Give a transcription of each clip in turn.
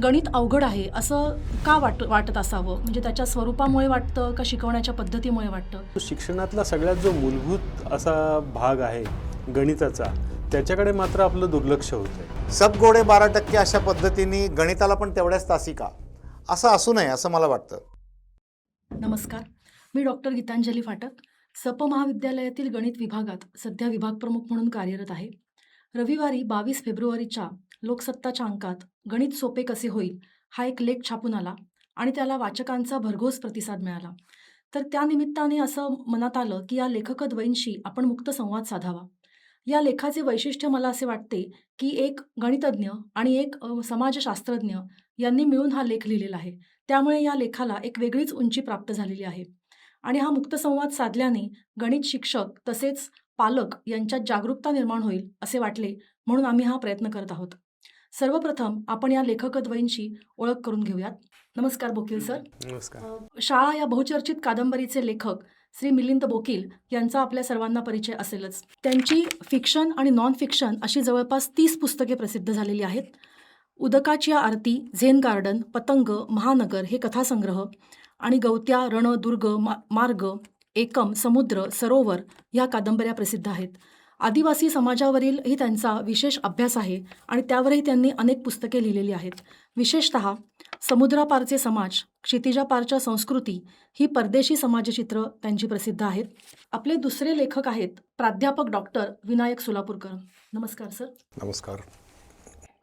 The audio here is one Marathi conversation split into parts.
गणित अवघड आहे असं का वाटत असावं? म्हणजे त्याच्या स्वरूपामुळे वाटतं का शिकवण्याच्या पद्धतीमुळे वाटतं? शिक्षणातला सगळ्यात जो मूलभूत असा भाग आहे गणिताचा, त्याच्याकडे मात्र आपलं दुर्लक्ष होतंय. सब गोडे 12% अशा पद्धतीने गणिताला पण तेवढ्याच तासी का असं असू नये असं मला वाटतं. नमस्कार, मी डॉक्टर गीतांजली फाटक, सप महाविद्यालयातील गणित विभागात सध्या विभाग प्रमुख म्हणून कार्यरत आहे. रविवारी 22 फेब्रुवारीच्या लोकसत्ताच्या अंकात गणित सोपे कसे होईल हा एक लेख छापून आला आणि त्याला वाचकांचा भरघोस प्रतिसाद मिळाला. तर त्या निमित्ताने असं मनात आलं की या लेखकद्वयींशी आपण मुक्त संवाद साधावा. या लेखाचे वैशिष्ट्य मला असे वाटते की एक गणितज्ञ आणि एक समाजशास्त्रज्ञ यांनी मिळून हा लेख लिहिलेला आहे. त्यामुळे या लेखाला एक वेगळीच उंची प्राप्त झालेली आहे आणि हा मुक्त संवाद साधल्याने गणित शिक्षक तसेच पालक यांच्यात जागरूकता निर्माण होईल असे वाटले, म्हणून आम्ही हा प्रयत्न करत आहोत. सर्वप्रथम आपण या लेखकद्वयींची ओळख करून घेऊयात. नमस्कार बोकील सर. नमस्कार. शाळा या बहुचर्चित कादंबरीचे लेखक श्री मिलिंद बोकील यांचा आपल्या सर्वांना परिचय असेलच. त्यांची फिक्शन आणि नॉन फिक्शन अशी जवळपास 30 पुस्तके प्रसिद्ध झालेली आहेत. उदकाची आरती, झेन गार्डन, पतंग, महानगर हे कथासंग्रह आणि गवत्या, रण, दुर्ग, मार्ग, एकम, समुद्र, सरोवर ह्या कादंबऱ्या प्रसिद्ध आहेत. आदिवासी समाजावरीलही त्यांचा विशेष अभ्यास आहे आणि त्यावरही त्यांनी अनेक पुस्तके लिहिलेली आहेत. विशेषतः समुद्रापारचे समाज, क्षितिजापारच्या संस्कृती ही परदेशी समाजचित्र त्यांची प्रसिद्ध आहेत. आपले दुसरे लेखक आहेत प्राध्यापक डॉक्टर विनायक सोलापूरकर. नमस्कार सर. नमस्कार.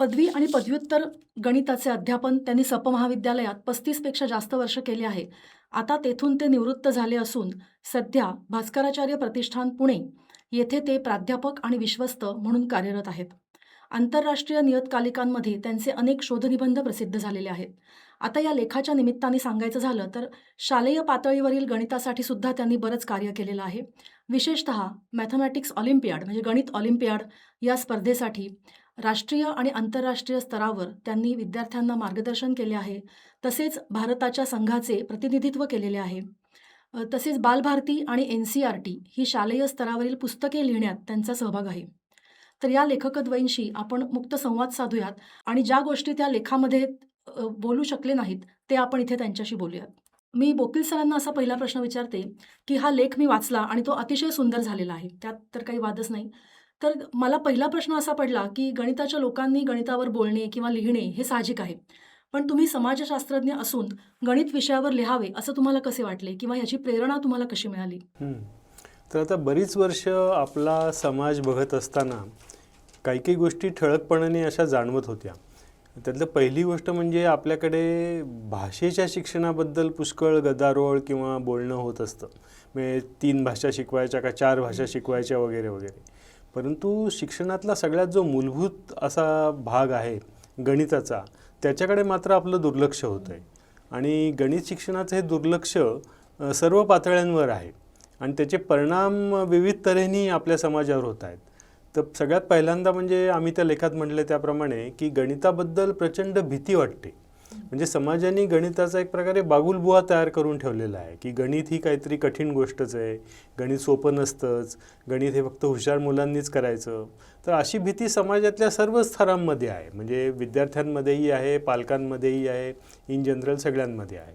पदवी आणि पदव्युत्तर गणिताचे अध्यापन त्यांनी सप महाविद्यालयात 35पेक्षा जास्त वर्ष केले आहे. आता तेथून ते निवृत्त झाले असून सध्या भास्कराचार्य प्रतिष्ठान पुणे येथे ते प्राध्यापक आणि विश्वस्त म्हणून कार्यरत आहेत. आंतरराष्ट्रीय नियतकालिकांमध्ये त्यांचे अनेक शोधनिबंध प्रसिद्ध झालेले आहेत. आता या लेखाच्या निमित्ताने सांगायचं झालं तर शालेय पातळीवरील गणितासाठी सुद्धा त्यांनी बरंच कार्य केलेलं आहे. विशेषतः मॅथमॅटिक्स ऑलिम्पियाड म्हणजे गणित ऑलिम्पियाड या स्पर्धेसाठी राष्ट्रीय आणि आंतरराष्ट्रीय स्तरावर त्यांनी विद्यार्थ्यांना मार्गदर्शन केले आहे. तसेच भारताच्या संघाचे प्रतिनिधित्व केलेले आहे. तसेच बालभारती आणि NCERT ही शालेय स्तरावरील पुस्तके लिहिण्यात त्यांचा सहभाग आहे. तर या लेखकद्वयींशी आपण मुक्त संवाद साधूयात आणि ज्या गोष्टी त्या लेखामध्ये बोलू शकले नाहीत ते आपण इथे त्यांच्याशी बोलूयात. मी बोकील सरांना असा पहिला प्रश्न विचारते की हा लेख मी वाचला आणि तो अतिशय सुंदर झालेला आहे, त्यात तर काही वादच नाही. तर मला पहिला प्रश्न असा पडला की गणिताच्या लोकांनी गणितावर बोलणे किंवा लिहिणे हे साहजिक आहे, पण तुम्ही समाजशास्त्रज्ञ असून गणित विषयावर लिहावे असं तुम्हाला कसे वाटले किंवा याची प्रेरणा तुम्हाला कशी मिळाली? तर आता बरीच वर्ष आपला समाज बघत असताना काही काही गोष्टी ठळकपणाने अशा जाणवत होत्या. त्यातलं पहिली गोष्ट म्हणजे आपल्याकडे भाषेच्या शिक्षणाबद्दल पुष्कळ गदारोळ किंवा बोलणं होत असतं. म्हणजे 3 भाषा शिकवायच्या का 4 भाषा शिकवायच्या वगैरे वगैरे. परंतु शिक्षणातला सगळ्यात जो मूलभूत असा भाग आहे गणिताचा, त्याच्याकडे मात्र आपलं दुर्लक्ष होतं आहे. आणि गणित शिक्षणाचं हे दुर्लक्ष सर्व पातळ्यांवर आहे आणि त्याचे परिणाम विविध तऱ्हेने आपल्या समाजावर होत आहेत. तर सगळ्यात पहिल्यांदा म्हणजे आम्ही त्या लेखात म्हटलं त्याप्रमाणे की गणिताबद्दल प्रचंड भीती वाटते. म्हणजे समाजाने गणिताचा एक प्रकारे बागुलबुवा तयार करून ठेवलेला आहे की गणित ही काहीतरी कठीण गोष्टच आहे, गणित सोपं नसतंच, गणित हे फक्त हुशार मुलांनीच करायचं. तर अशी भीती समाजातल्या सर्व स्तरांमध्ये आहे. म्हणजे विद्यार्थ्यांमध्येही आहे, पालकांमध्येही आहे, इन जनरल सगळ्यांमध्ये आहे.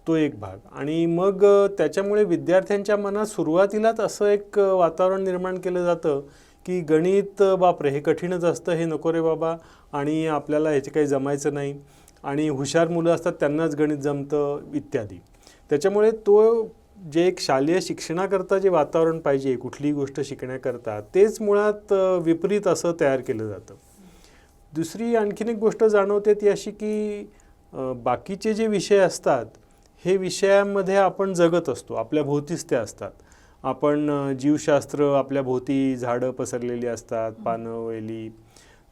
तो एक भाग. आणि मग त्याच्यामुळे विद्यार्थ्यांच्या मनात सुरुवातीलाच असं एक वातावरण निर्माण केलं जातं की गणित बापरे हे कठीणच असतं, हे नको रे बाबा, आणि आपल्याला ह्याचे काही जमायचं नाही, आणि हुशार मुलं असतात त्यांनाच गणित जमतं इत्यादी. त्याच्यामुळे तो जे एक शालेय शिक्षणाकरता जे वातावरण पाहिजे कुठलीही गोष्ट शिकण्याकरता, तेच मुळात विपरीत असं तयार केलं जातं. दुसरी आणखीन एक गोष्ट जाणवते ती अशी की बाकीचे जे विषय असतात हे विषयामध्ये आपण जगत असतो, आपल्या भोवतीच ते असतात. आपण जीवशास्त्र, आपल्या भोवती झाडं पसरलेली असतात, पानं, वेली.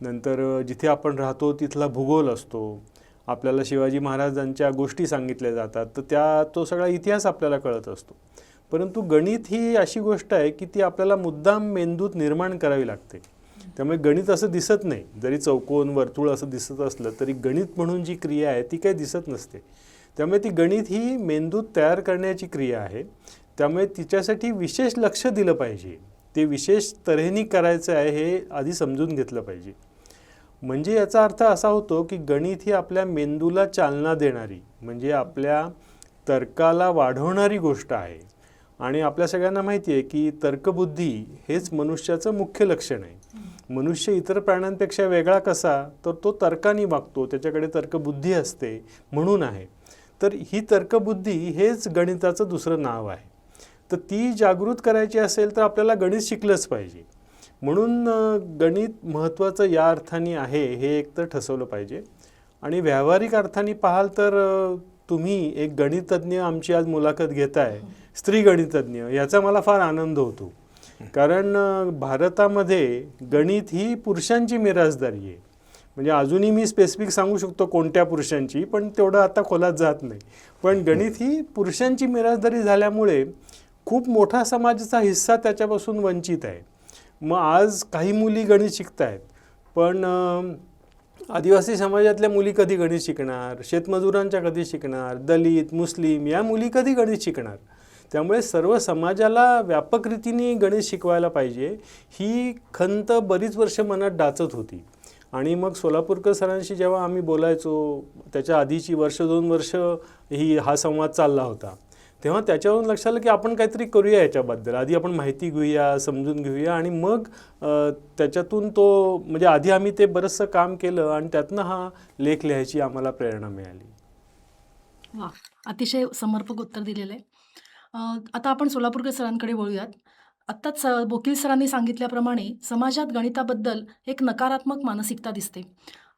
नंतर जिथे आपण राहतो तिथला भूगोल असतो, आपल्याला शिवाजी महाराजांच्या गोष्टी सांगितल्या जातात, तर तो सगळा इतिहास आपल्याला कळत असतो. परंतु गणित ही अशी गोष्ट आहे की ती आपल्याला मुद्दाम मेंदूत निर्माण करावी लागते. त्यामुळे गणित असं दिसत नाही, जरी चौकोन वर्तुळ असं दिसत असलं तरी गणित म्हणून जी क्रिया आहे ती काही दिसत नसते. त्यामुळे ती गणित ही मेंदूत तयार करण्याची क्रिया आहे. त्यामुळे तिच्यासाठी विशेष लक्ष दिलं पाहिजे, ते विशेष तऱ्हेने करायचं आहे हे आधी समजून घेतलं पाहिजे. म्हणजे याचा अर्थ असा होतो की गणित ही आपल्या मेंदूला चालना देणारी, म्हणजे आपल्या तर्काला वाढवणारी गोष्ट आहे. आणि आपल्या सगळ्यांना माहिती आहे की तर्कबुद्धी हेच मनुष्याचं मुख्य लक्षण आहे. मनुष्य इतर प्राण्यांपेक्षा वेगळा कसा, तर तो तर्काने वागतो, त्याच्याकडे तर्कबुद्धी असते म्हणून आहे. तर ही तर्कबुद्धी हेच गणिताचं दुसरं नाव आहे. तर ती जागृत करायची असेल तर आपल्याला गणित शिकलंच पाहिजे. म्हणून गणित महत्त्वाचं या अर्थाने आहे हे एकतर ठसवलं पाहिजे. आणि व्यावहारिक अर्थाने पाहाल तर तुम्ही एक गणितज्ञ आमची आज मुलाखत घेताय, स्त्री गणितज्ञ, याचा मला फार आनंद होतो. कारण भारतामध्ये गणित ही पुरुषांची मिरासदारी आहे. म्हणजे अजूनही मी स्पेसिफिक सांगू शकतो कोणत्या पुरुषांची, पण तेवढं आता खोलात जात नाही. पण गणित ही पुरुषांची मिरासदारी झाल्यामुळे खूप मोठा समाजाचा हिस्सा त्याच्यापासून वंचित आहे. मग आज काही मुली गणित शिकत आहेत, पण आदिवासी समाजातल्या मुली कधी गणित शिकणार, शेतमजुरांच्या कधी शिकणार, दलित, मुस्लिम या मुली कधी गणित शिकणार. त्यामुळे सर्व समाजाला व्यापक रीतीने गणित शिकवायला पाहिजे ही खंत बरीच वर्ष मनात डाचत होती. आणि मग सोलापूरकर सरांशी जेव्हा आम्ही बोलायचो, त्याच्या आधीची वर्ष 2 वर्ष हा संवाद चालला होता, तेव्हा त्याच्यावरून लक्षात आलं की आपण काहीतरी करूया याच्याबद्दल. आधी आपण माहिती घेऊया, समजून घेऊया आणि मग त्याच्यातून तो म्हणजे आधी आम्ही ते बरंचसं काम केलं आणि त्यातनं हा लेख लिहायची आम्हाला प्रेरणा मिळाली. वा, अतिशय समर्पक उत्तर दिलेलं आहे. आता आपण सोलापूरकर सरांकडे वळूयात. आत्ताच बोकील सरांनी सांगितल्याप्रमाणे समाजात गणिताबद्दल एक नकारात्मक मानसिकता दिसते.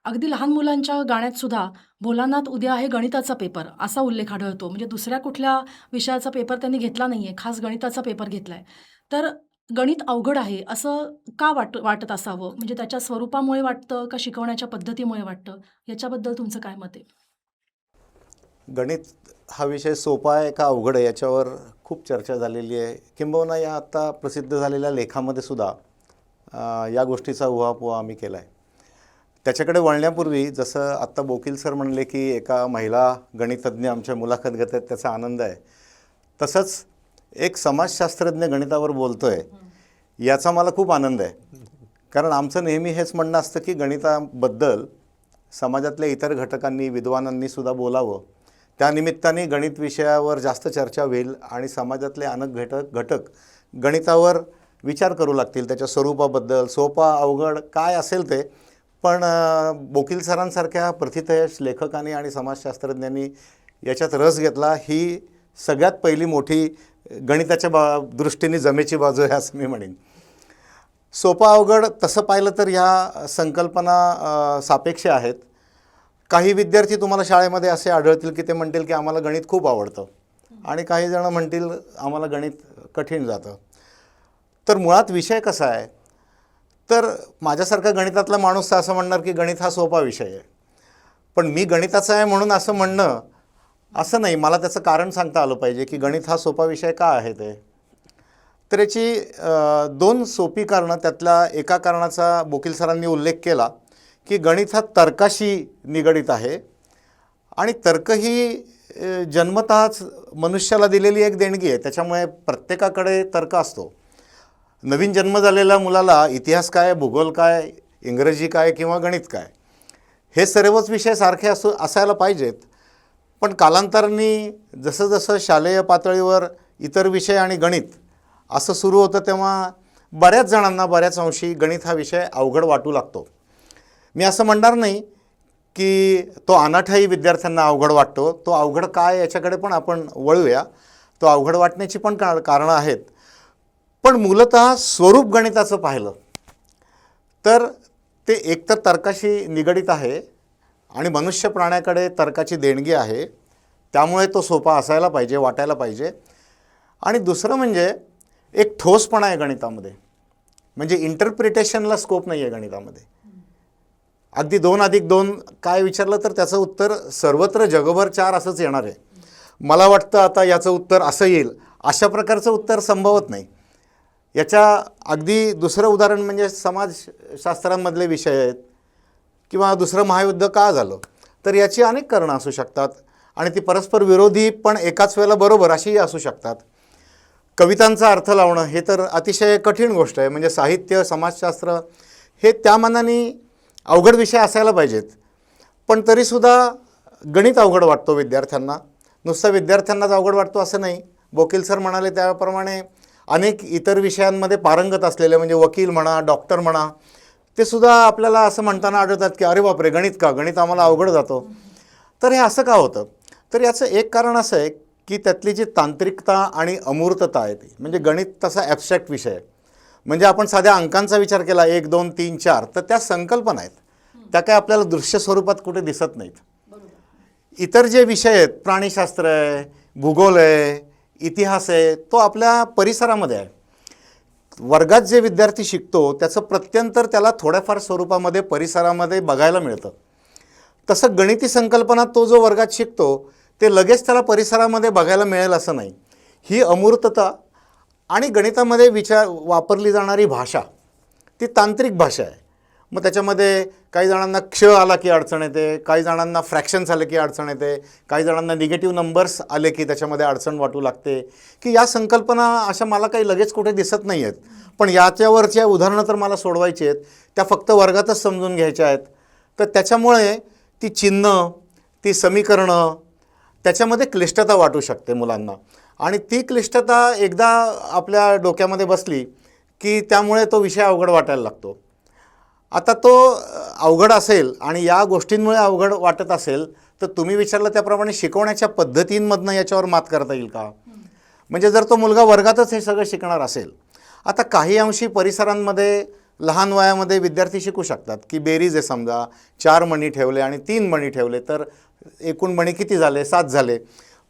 अगदी लहान मुलांच्या गाण्यात सुद्धा भोलानाथ उद्या आहे गणिताचा पेपर असा उल्लेख आढळतो. म्हणजे दुसऱ्या कुठल्या विषयाचा पेपर त्यांनी घेतला नाही आहे, खास गणिताचा पेपर घेतला आहे. तर गणित अवघड आहे असं का वाटत असावं? म्हणजे त्याच्या स्वरूपामुळे वाटतं का शिकवण्याच्या पद्धतीमुळे वाटतं? याच्याबद्दल तुमचं काय मत आहे? गणित हा विषय सोपा आहे का अवघड आहे याच्यावर खूप चर्चा झालेली आहे. किंबहुना या आत्ता प्रसिद्ध झालेल्या लेखामध्ये सुद्धा या गोष्टीचा उहापोह आम्ही केला आहे. त्याच्याकडे वळण्यापूर्वी जसं आत्ता बोकील सर म्हणले की एका महिला गणितज्ञ आमच्या मुलाखत घेत आहेत, त्याचा आनंद आहे. तसंच एक समाजशास्त्रज्ञ गणितावर बोलतो आहे याचा मला खूप आनंद आहे. कारण आमचं नेहमी हेच म्हणणं असतं की गणिताबद्दल समाजातल्या इतर घटकांनी, विद्वानांनी सुद्धा बोलावं. त्यानिमित्ताने गणित विषयावर जास्त चर्चा होईल आणि समाजातले अनेक घटक गणितावर विचार करू लागतील, त्याच्या स्वरूपाबद्दल, सोपा अवघड काय असेल ते. पण बोकील सरांसारख्या प्रथितयश लेखकांनी आणि समाजशास्त्रज्ञांनी याच्यात रस घेतला ही सगळ्यात पहिली मोठी गणिताच्या दृष्टीने जमेची बाजू आहे असं मी म्हणेन. सोपा अवघड तसं पाहिलं तर ह्या संकल्पना सापेक्ष आहेत. काही विद्यार्थी तुम्हाला शाळेमध्ये असे आढळतील की ते म्हणतील की आम्हाला गणित खूप आवडतं आणि काही जण म्हणतील आम्हाला गणित कठीण जातं. तर मुळात विषय कसा आहे, तर माझ्यासारखा गणितातला माणूस तर असं म्हणणार की गणित हा सोपा विषय आहे. पण मी गणिताचा आहे म्हणून असं म्हणणं असं नाही. मला त्याचं कारण सांगता आलं पाहिजे की गणित हा सोपा विषय का आहे ते. तर याची 2 सोपी कारणं, त्यातल्या एका कारणाचा बोकील सरांनी उल्लेख केला की गणित हा तर्काशी निगडीत आहे आणि तर्क ही जन्मतःच मनुष्याला दिलेली एक देणगी आहे. त्याच्यामुळे प्रत्येकाकडे तर्क असतो. नवीन जन्म झालेल्या मुलाला इतिहास काय, भूगोल काय, इंग्रजी काय किंवा गणित काय हे सर्वच विषय सारखे असायला पाहिजेत. पण कालांतराने जसं जसं शालेय पातळीवर इतर विषय आणि गणित असं सुरू होतं तेव्हा बऱ्याच जणांना बऱ्याच अंशी गणित हा विषय अवघड वाटू लागतो. मी असं म्हणणार नाही की तो अनाठाई विद्यार्थ्यांना अवघड वाटतो. तो अवघड काय याच्याकडे पण आपण वळूया. तो अवघड वाटण्याची पण कारणं आहेत. पण मूलतः स्वरूप गणिताचं पाहिलं तर ते एकतर तर्काशी निगडीत आहे आणि मनुष्य प्राण्याकडे तर्काची देणगी आहे, त्यामुळे तो सोपा असायला पाहिजे, वाटायला पाहिजे. आणि दुसरं म्हणजे एक ठोसपणा आहे गणितामध्ये. म्हणजे इंटरप्रिटेशनला स्कोप नाही आहे गणितामध्ये. अगदी 2+2 काय विचारलं तर त्याचं उत्तर सर्वत्र जगभर 4 असंच येणार आहे. मला वाटतं आता याचं उत्तर असं येईल अशा प्रकारचं उत्तर संभवत नाही. याच्या अगदी दुसरं उदाहरण म्हणजे समाजशास्त्रांमधले विषय आहेत किंवा दुसरं महायुद्ध का झालं, तर याची अनेक कारणं असू शकतात आणि ती परस्पर विरोधी पण एकाच वेळेला बरोबर अशीही असू शकतात. कवितांचा अर्थ लावणं हे तर अतिशय कठीण गोष्ट आहे. म्हणजे साहित्य, समाजशास्त्र हे त्या मानाने अवघड विषय असायला पाहिजेत, पण तरीसुद्धा गणित अवघड वाटतो विद्यार्थ्यांना. नुसता विद्यार्थ्यांनाच अवघड वाटतो असं नाही. वकील सर म्हणाले त्याप्रमाणे अनेक इतर विषयांमध्ये पारंगत असलेले म्हणजे वकील म्हणा, डॉक्टर म्हणा, ते सुद्धा आपल्याला असं म्हणताना आढळतात की अरे बापरे, गणित आम्हाला अवघड जातो. तर हे असं का होतं? तर याचं एक कारण असं आहे की त्यातली जी तांत्रिकता आणि अमूर्तता आहे ती, म्हणजे गणित तसा ॲबस्ट्रॅक्ट विषय आहे. म्हणजे आपण साध्या अंकांचा विचार केला 1, 2, 3, 4, तर त्या संकल्पना आहेत, त्या काय आपल्याला दृश्य स्वरूपात कुठे दिसत नाहीत. इतर जे विषय आहेत, प्राणीशास्त्र आहे, भूगोल आहे, इतिहास आहे, तो आपल्या परिसरामध्ये आहे. वर्गात जे विद्यार्थी शिकतो त्याचं प्रत्यंतर त्याला थोड्याफार स्वरूपामध्ये परिसरामध्ये बघायला मिळतं. तसं गणिती संकल्पना तो जो वर्गात शिकतो ते लगेच त्याला परिसरामध्ये बघायला मिळेल असं नाही. ही अमूर्तता आणि गणितामध्ये वापरली जाणारी भाषा ती तांत्रिक भाषा आहे. मग त्याच्यामध्ये काही जणांना क्ष आला की अडचण येते, काही जणांना फ्रॅक्शन्स आले की अडचण येते, काही जणांना निगेटिव्ह नंबर्स आले की त्याच्यामध्ये अडचण वाटू लागते की या संकल्पना अशा मला काही लगेच कुठे दिसत नाही आहेत, पण याच्यावरच्या उदाहरणं तर मला सोडवायची आहेत, त्या फक्त वर्गातच समजून घ्यायच्या आहेत. तर त्याच्यामुळे ती चिन्ह, ती समीकरणं, त्याच्यामध्ये क्लिष्टता वाटू शकते मुलांना. आणि ती क्लिष्टता एकदा आपल्या डोक्यामध्ये बसली की त्यामुळे तो विषय अवघड वाटायला लागतो. आता तो अवघड असेल आणि या गोष्टींमुळे अवघड वाटत असेल तर तुम्ही विचारलं त्याप्रमाणे शिकवण्याच्या पद्धतींमधनं याच्यावर मात करता येईल का? म्हणजे जर तो मुलगा वर्गातच हे सगळं शिकणार असेल, आता काही अंशी परिसरांमध्ये लहान वयामध्ये विद्यार्थी शिकू शकतात की बेरीज आहे, समजा 4 मणी ठेवले आणि 3 मणी ठेवले तर एकूण मणी किती झाले? 7 झाले.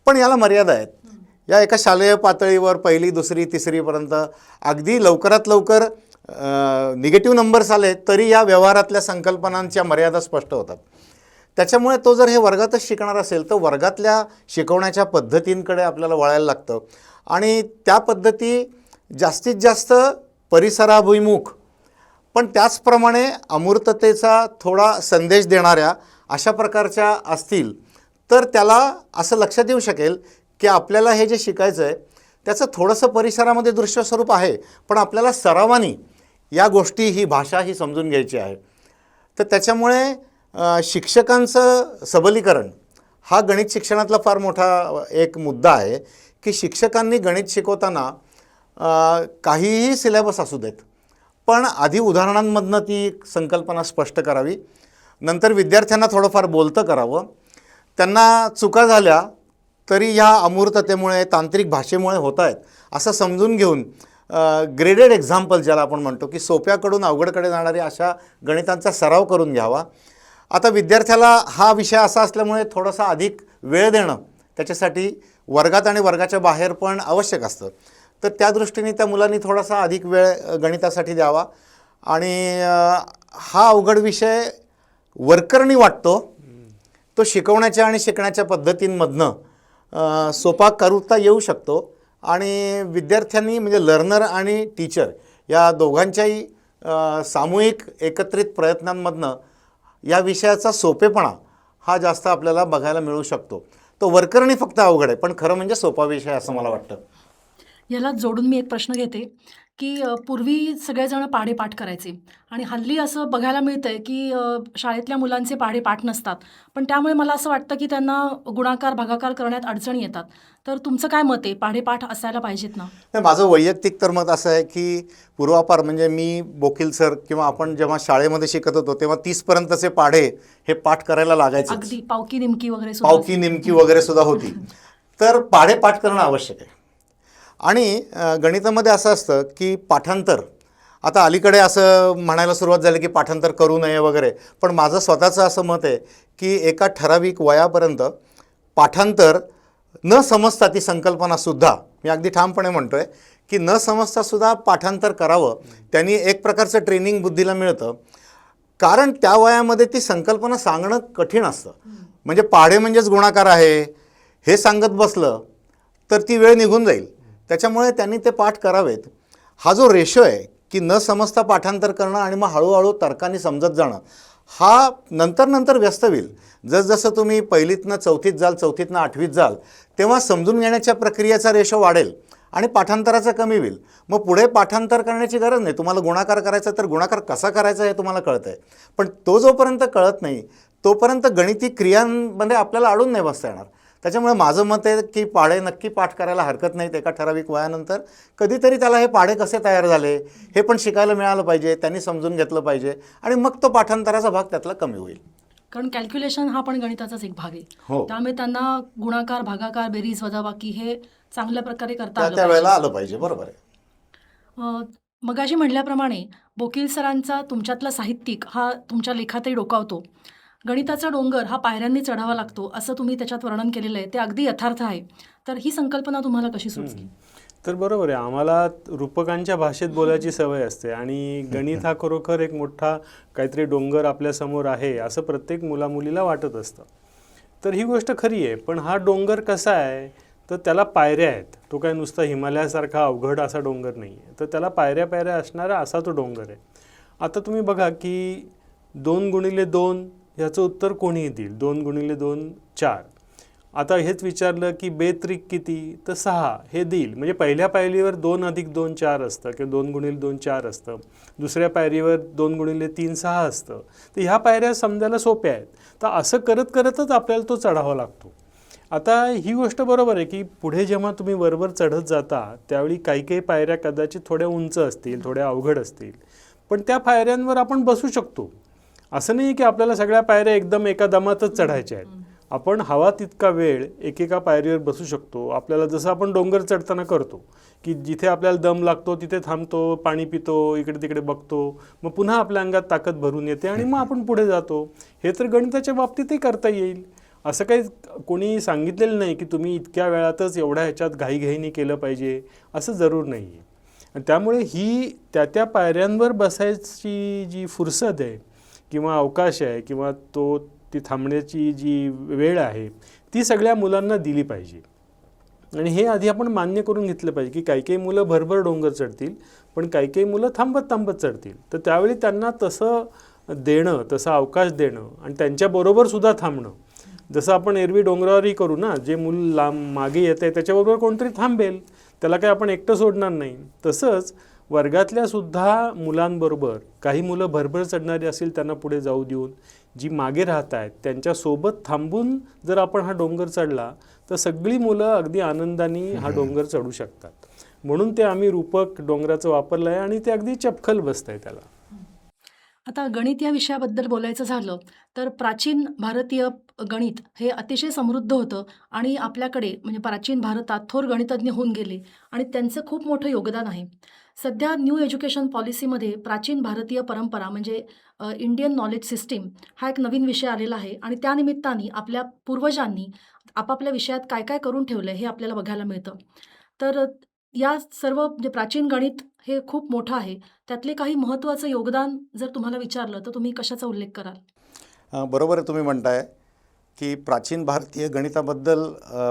पण याला मर्यादा आहेत. या एका शालेय पातळीवर 1ली, 2री, 3रीपर्यंत अगदी लवकरात लवकर निगेटिव्ह नंबर्स आले तरी या व्यवहारातल्या संकल्पनांच्या मर्यादा स्पष्ट होतात. त्याच्यामुळे तो जर हे वर्गातच शिकणार असेल तर वर्गातल्या शिकवण्याच्या पद्धतींकडे आपल्याला वळायला लागतं आणि त्या पद्धती जास्तीत जास्त परिसराभिमुख पण त्याचप्रमाणे अमूर्ततेचा थोडा संदेश देणाऱ्या अशा प्रकारच्या असतील तर त्याला असं लक्षात येऊ शकेल की आपल्याला हे जे शिकायचं आहे त्याचं थोडंसं परिसरामध्ये दृश्य स्वरूप आहे, पण आपल्याला सरावानी या गोष्टी, ही भाषा ही समजून घ्यायची आहे. तर त्याच्यामुळे शिक्षकांचं सबलीकरण हा गणित शिक्षणातला फार मोठा एक मुद्दा आहे की शिक्षकांनी गणित शिकवताना काहीही सिलेबस असू देत, पण आधी उदाहरणांमधनं ती संकल्पना स्पष्ट करावी, नंतर विद्यार्थ्यांना थोडंफार बोलतं करावं. त्यांना चुका झाल्या तरी ह्या अमूर्ततेमुळे, तांत्रिक भाषेमुळे होत आहेत असं समजून घेऊन ग्रेडेड एक्झाम्पल ज्याला आपण म्हणतो की सोप्याकडून अवघडकडे जाणारे अशा गणितांचा सराव करून घ्यावा. आता विद्यार्थ्याला हा विषय असा असल्यामुळे थोडासा अधिक वेळ देणं त्याच्यासाठी वर्गात आणि वर्गाच्या बाहेर पण आवश्यक असतं. तर त्या दृष्टीने त्या मुलांनी थोडासा अधिक वेळ गणितासाठी द्यावा. आणि हा अवघड विषय वरकरणी वाटतो तो शिकवण्याच्या आणि शिकण्याच्या पद्धतींमधनं सोपा करता येऊ शकतो आणि विद्यार्थ्यांनी म्हणजे लर्नर आणि टीचर या दोघांच्याही सामूहिक एकत्रित प्रयत्नांमधनं या विषयाचा सोपेपणा हा जास्त आपल्याला बघायला मिळू शकतो. तो वरकरणी फक्त अवघड आहे, पण खरं म्हणजे सोपा विषय असं मला वाटतं. याला जोडून मी एक प्रश्न घेते की पूर्वी सगळेजण पाढे पाठ करायचे आणि हल्ली असं बघायला मिळतंय की शाळेतल्या मुलांचे पाढे पाठ नसतात, पण त्यामुळे मला असं वाटतं की त्यांना गुणाकार भागाकार करण्यात अडचणी येतात. तर तुमचं काय मत आहे, पाढे पाठ असायला पाहिजेत ना? नाही, माझं वैयक्तिक तर मत असं आहे की पूर्वापार म्हणजे मी, बोकील सर किंवा आपण जेव्हा शाळेमध्ये शिकत होतो तेव्हा 30पर्यंतचे पाढे हे पाठ करायला लागायचे. अगदी पावकी निमकी वगैरे सुद्धा पावकी निमकी वगैरे सुद्धा होती. तर पाढे पाठ करणं आवश्यक आहे. आणि गणितामध्ये असं असतं की पाठांतर, आता अलीकडे असं म्हणायला सुरुवात झाली की पाठांतर करू नये वगैरे, पण माझं स्वतःचं असं मत आहे की एका ठराविक वयापर्यंत पाठांतर न समजता ती संकल्पनासुद्धा, मी अगदी ठामपणे म्हणतो आहे की न समजतासुद्धा पाठांतर करावं. त्यांनी एक प्रकारचं ट्रेनिंग बुद्धीला मिळतं, कारण त्या वयामध्ये ती संकल्पना सांगणं कठीण असतं. म्हणजे पाढे म्हणजेच गुणाकार आहे हे सांगत बसलं तर ती वेळ निघून जाईल. त्याच्यामुळे त्यांनी ते पाठ करावेत. हा जो रेशो आहे की न समजता पाठांतर करणं आणि मग हळूहळू तर्काने समजत जाणं, हा नंतर व्यस्त होईल. जसजसं तुम्ही 1लीतनं 4थीत जाल, 4थीतनं 8वीत जाल, तेव्हा समजून घेण्याच्या प्रक्रियेचा रेशो वाढेल आणि पाठांतराचं कमी होईल. मग पुढे पाठांतर करण्याची गरज नाही. तुम्हाला गुणाकार करायचा तर गुणाकार कसा करायचा हे तुम्हाला कळतं आहे, पण तो जोपर्यंत कळत नाही तोपर्यंत गणिती क्रियांमध्ये आपल्याला अडून नाही बसता येणार. त्याच्यामुळे माझं मत आहे की पाढे नक्की पाठ करायला हरकत नाहीत. एका ठराविक वयानंतर कधीतरी त्याला हे पाढे कसे तयार झाले हे पण शिकायला मिळालं पाहिजे, त्यांनी समजून घेतलं पाहिजे आणि मग तो पाठांतराचा भाग त्यातला कमी होईल. कारण कॅल्क्युलेशन हा पण गणिताचाच एक भाग आहे. हो. त्यामुळे त्यांना गुणाकार, भागाकार, बेरीज, वजाबाकी हे चांगल्या प्रकारे करता आलं त्यावेळेला पाहिजे. आलं पाहिजे. बरोबर आहे. मगाशी म्हटल्याप्रमाणे बोकील सरांचा तुमच्यातला साहित्यिक हा तुमच्या लेखातही डोकावतो. गणिताचा डोंगर हा पायऱ्यांनी चढावा लागतो असं तुम्ही त्याच्यात वर्णन केलेलं आहे, ते अगदी यथार्थ आहे. तर ही संकल्पना तुम्हाला कशी सुचली? तर बरोबर आहे, आम्हाला रूपकांच्या भाषेत बोलायची सवय असते आणि गणित हा खरोखर एक मोठा काहीतरी डोंगर आपल्यासमोर आहे असं प्रत्येक मुलामुलीला वाटत असतं. तर ही गोष्ट खरी आहे, पण हा डोंगर कसा आहे तर त्याला पायऱ्या आहेत. तो काय नुसता हिमालयासारखा अवघड असा डोंगर नाही आहे, तर त्याला पायऱ्या पायऱ्या असणारा असा तो डोंगर आहे. आता तुम्ही बघा की 2x2 ह्याचं उत्तर कोणीही देईल. 2x2 4. आता हेच विचारलं की बेत्रिक किती तर 6 हे देईल. म्हणजे पहिल्या पायरीवर 2 + 2 4 असतं किंवा 2x2 4 असतं. दुसऱ्या पायरीवर 2x3 6 असतं. तर ह्या पायऱ्या समजायला सोप्या आहेत. तर असं करत करतच आपल्याला तो चढावा लागतो. आता ही गोष्ट बरोबर आहे की पुढे जेव्हा तुम्ही वरवर चढत जाता त्यावेळी काही काही पायऱ्या कदाचित थोड्या उंच असतील, थोड्या अवघड असतील, पण त्या पायऱ्यांवर आपण बसू शकतो. असं नाही की आपल्याला सगळ्या पायऱ्या एकदम एका दमातच चढायच्या आहेत. आपण हवा तितका वेळ एकेका पायरीवर बसू शकतो. आपल्याला जसं आपण डोंगर चढताना करतो की जिथे आपल्याला दम लागतो तिथे थांबतो, पाणी पितो, इकडे तिकडे बघतो, मग पुन्हा आपल्या अंगात ताकद भरून येते आणि मग आपण पुढे जातो. हे तर गणिताच्या बाबतीतही करता येईल. असं काही कोणी सांगितलेलं नाही की तुम्ही इतक्या वेळातच एवढ्या ह्याच्यात घाईघाईने केलं पाहिजे, असं जरूर नाही आहे. आणि त्यामुळे ही त्या पायऱ्यांवर बसायची जी फुरसत आहे किंवा अवकाश आहे किंवा ती थांबण्याची जी वेळ आहे ती सगळ्या मुलांना दिली पाहिजे. आणि हे आधी आपण मान्य करून घेतलं पाहिजे की काही काही मुलं भरभर डोंगर चढतील, पण काही काही मुलं थांबत थांबत चढतील. तर त्यावेळी त्यांना तसं देणं, तसा अवकाश देणं आणि त्यांच्याबरोबरसुद्धा थांबणं. जसं आपण एरवी डोंगरावरही करू ना, जे मूल लांब मागे येत आहे त्याच्याबरोबर कोणतरी थांबेल, त्याला काही आपण एकटं सोडणार नाही. तसंच वर्गातल्या सुद्धा मुलांबरोबर काही मुलं भरभर चढणारी असतील त्यांना पुढे जाऊ देऊन, जी मागे राहत आहेत त्यांच्यासोबत थांबून जर आपण हा डोंगर चढला तर सगळी मुलं अगदी आनंदाने हा डोंगर चढू शकतात. म्हणून ते आम्ही रूपक डोंगराचं वापरलं आहे आणि ते अगदी चपखल बसतं आहे त्याला. आता गणित या विषयाबद्दल बोलायचं झालं तर प्राचीन भारतीय गणित हे अतिशय समृद्ध होतं आणि आपल्याकडे म्हणजे प्राचीन भारतात थोर गणितज्ञ होऊन गेले आणि त्यांचं खूप मोठं योगदान आहे. सध्या न्यू एज्युकेशन पॉलिसीमध्ये प्राचीन भारतीय परंपरा म्हणजे इंडियन नॉलेज सिस्टीम हा एक नवीन विषय आलेला आहे आणि त्यानिमित्ताने आपल्या पूर्वजांनी आपापल्या विषयात काय काय करून ठेवलं हे आपल्याला बघायला मिळतं. तर या सर्व म्हणजे प्राचीन गणित हे खूप मोठं आहे. त्यातले काही महत्त्वाचं योगदान जर तुम्हाला विचारलं तर तुम्ही कशाचा उल्लेख कराल? बरोबर आहे, तुम्ही म्हणताय की प्राचीन भारतीय गणिताबद्दल